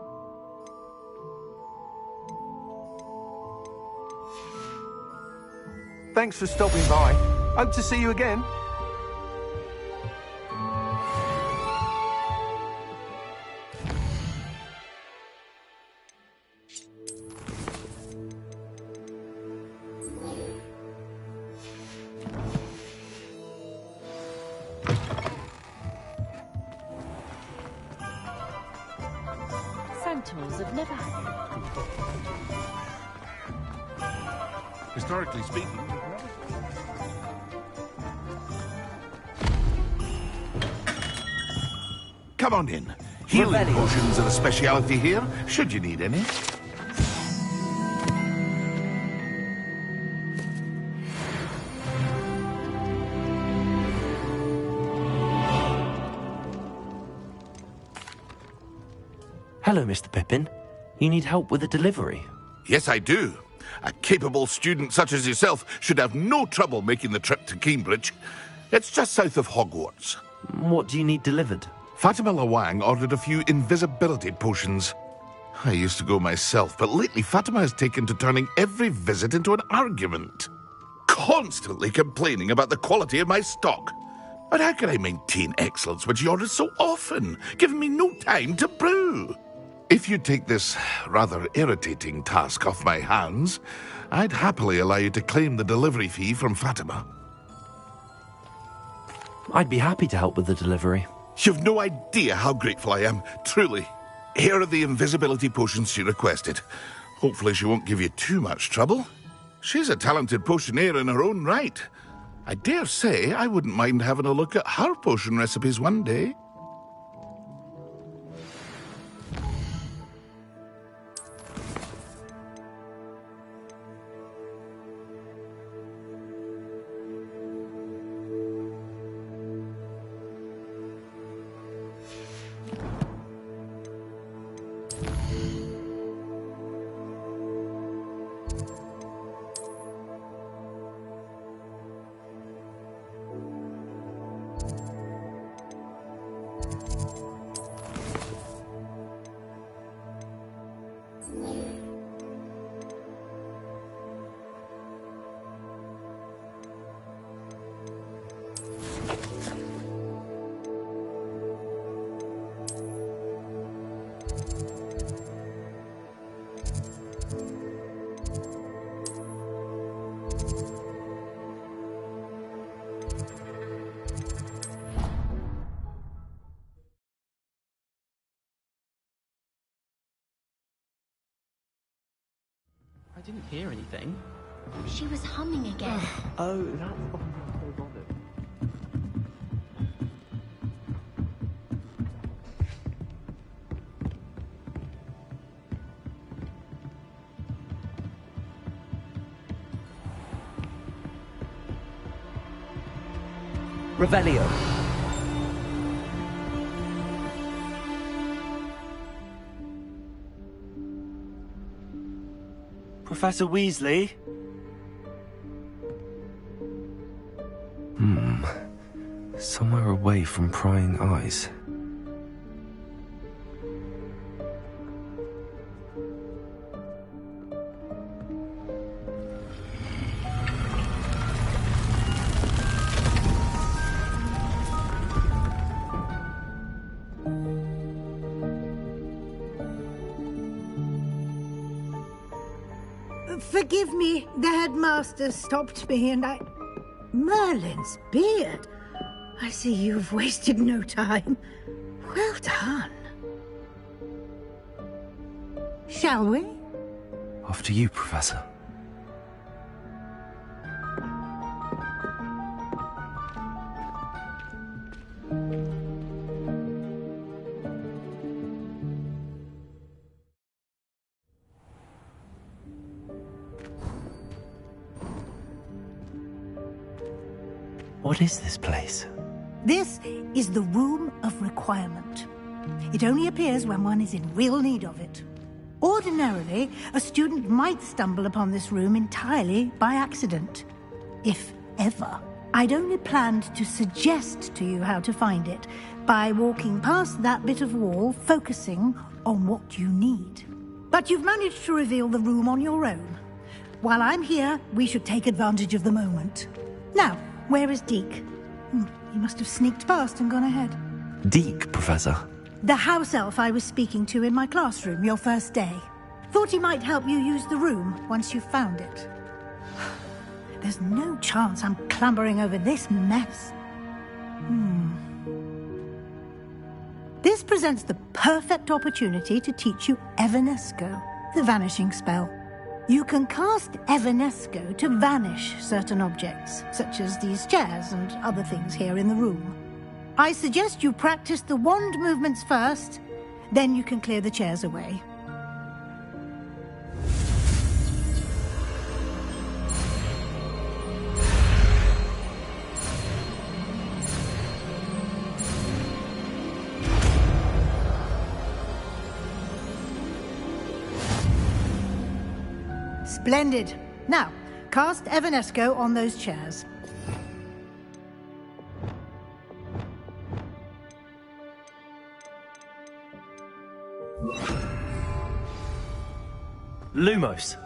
Thanks for stopping by. Hope to see you again. Centaurs have never had... Historically speaking... Come on in. Healing potions are a speciality here, should you need any. Hello, Mr. Pippin. You need help with a delivery? Yes, I do. A capable student such as yourself should have no trouble making the trip to Cambridge. It's just south of Hogwarts. What do you need delivered? Fatima Lawang ordered a few invisibility potions. I used to go myself, but lately Fatima has taken to turning every visit into an argument. Constantly complaining about the quality of my stock. But how can I maintain excellence when she orders so often, giving me no time to brew? If you take this rather irritating task off my hands, I'd happily allow you to claim the delivery fee from Fatima. I'd be happy to help with the delivery. You've no idea how grateful I am, truly. Here are the invisibility potions she requested. Hopefully she won't give you too much trouble. She's a talented potioneer in her own right. I dare say I wouldn't mind having a look at her potion recipes one day. I didn't hear anything. She was humming again. Oh, that's why I'm so bothered. Revelio. Professor Weasley? Somewhere away from prying eyes. Forgive me, the headmaster stopped me and I... Merlin's beard. I see you've wasted no time. Well done. Shall we? After you, Professor. What is this place? This is the Room of Requirement. It only appears when one is in real need of it. Ordinarily, a student might stumble upon this room entirely by accident. If ever. I'd only planned to suggest to you how to find it by walking past that bit of wall, focusing on what you need. But you've managed to reveal the room on your own. While I'm here, we should take advantage of the moment. Now, where is Deke? He must have sneaked past and gone ahead. Deke, Professor. The house elf I was speaking to in my classroom your first day. Thought he might help you use the room once you found it. There's no chance I'm clambering over this mess. This presents the perfect opportunity to teach you Evanesco, the vanishing spell. You can cast Evanesco to vanish certain objects, such as these chairs and other things here in the room. I suggest you practice the wand movements first, Then you can clear the chairs away. Splendid. Now, cast Evanesco on those chairs. Lumos.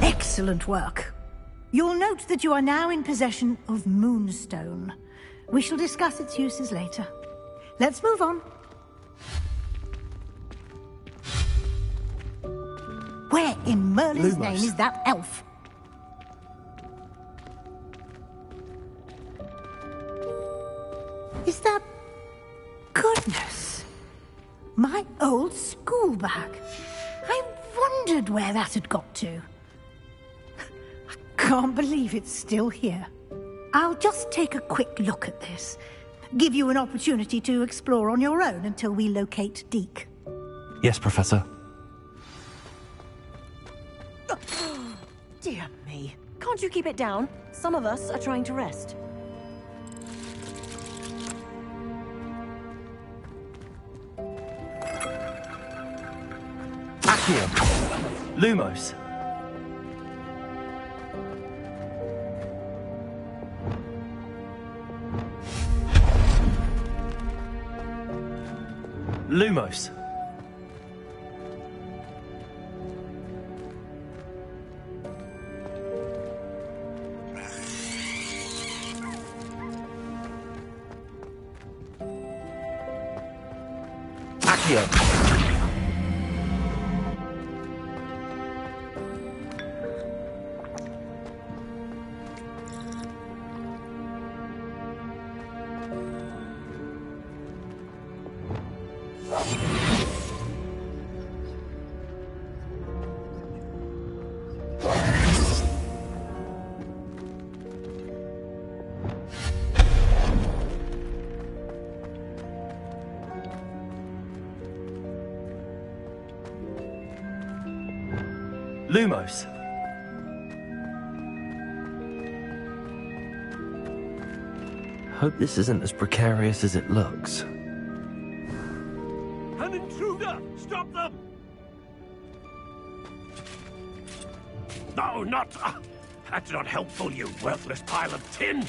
Excellent work. You'll note that you are now in possession of Moonstone. We shall discuss its uses later. Let's move on. Where in Merlin's name is that elf? Is that... Goodness! My old school bag. I wondered where that had got to. I can't believe it's still here. I'll just take a quick look at this. Give you an opportunity to explore on your own until we locate Deke. Yes, Professor. Dear me. Can't you keep it down? Some of us are trying to rest. Accio. Lumos. Lumos. Accio. Lumos. Hope this isn't as precarious as it looks. An intruder! Stop them! No, not... that's not helpful, you worthless pile of tin!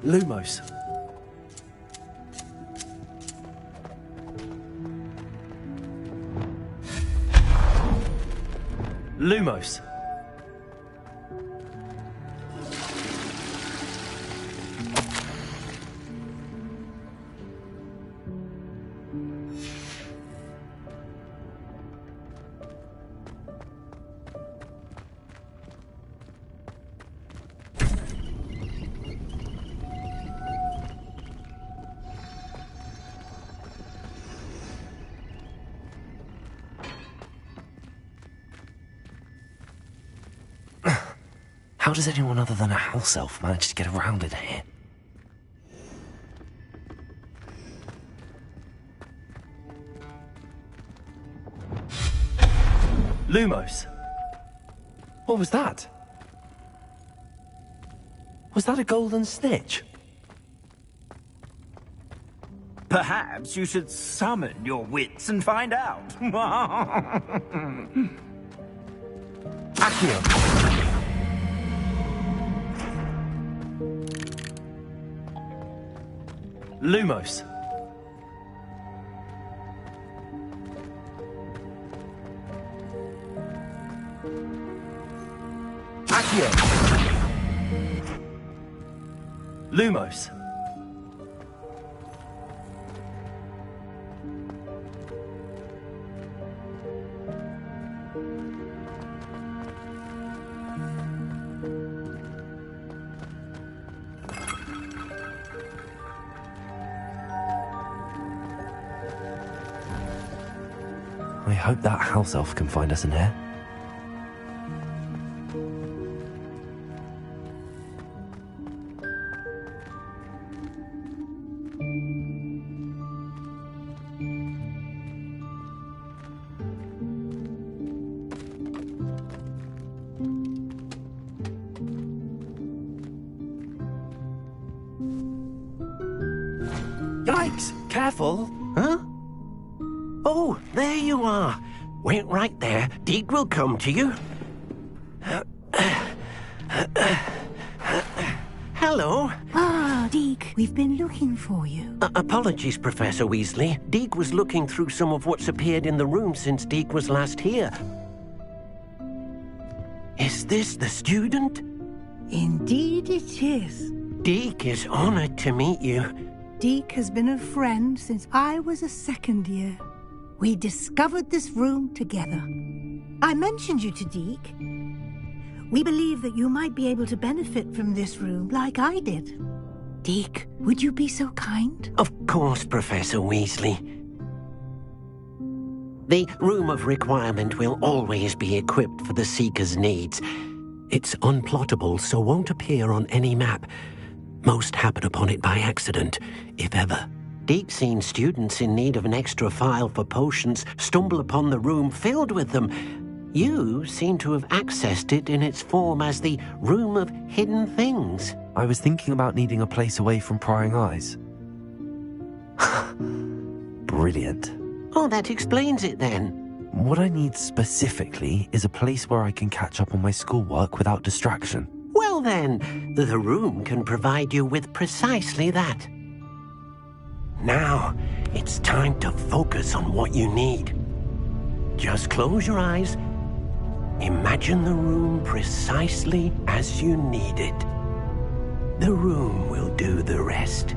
Lumos. Lumos. How does anyone other than a house elf manage to get around in here? Lumos. What was that? Was that a golden snitch? Perhaps you should summon your wits and find out. Accio. Lumos. Accio. Lumos. I hope that house elf can find us in here. Yikes! Careful! Huh? Oh, there you are. Wait right there. Deke will come to you. Hello. Ah, Deke, we've been looking for you. Apologies, Professor Weasley. Deke was looking through some of what's appeared in the room since Deke was last here. Is this the student? Indeed it is. Deke is honored to meet you. Deke has been a friend since I was a second year. We discovered this room together. I mentioned you to Deke. We believe that you might be able to benefit from this room like I did. Deke, would you be so kind? Of course, Professor Weasley. The Room of Requirement will always be equipped for the Seeker's needs. It's unplottable, so won't appear on any map. Most happen upon it by accident, if ever. Deke's seen students in need of an extra file for potions stumble upon the room filled with them. You seem to have accessed it in its form as the Room of Hidden Things. I was thinking about needing a place away from prying eyes. Brilliant. Oh, that explains it then. What I need specifically is a place where I can catch up on my schoolwork without distraction. Well then, the room can provide you with precisely that. Now, it's time to focus on what you need. Just close your eyes. Imagine the room precisely as you need it. The room will do the rest.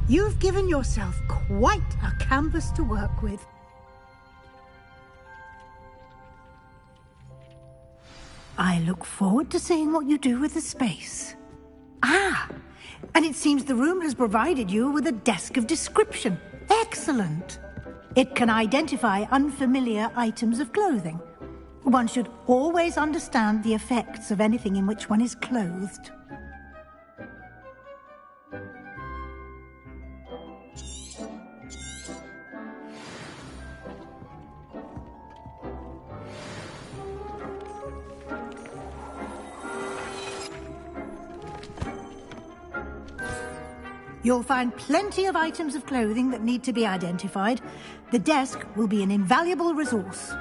You've given yourself quite a canvas to work with. I look forward to seeing what you do with the space. Ah, and it seems the room has provided you with a desk of description. Excellent. It can identify unfamiliar items of clothing. One should always understand the effects of anything in which one is clothed. You'll find plenty of items of clothing that need to be identified. The desk will be an invaluable resource.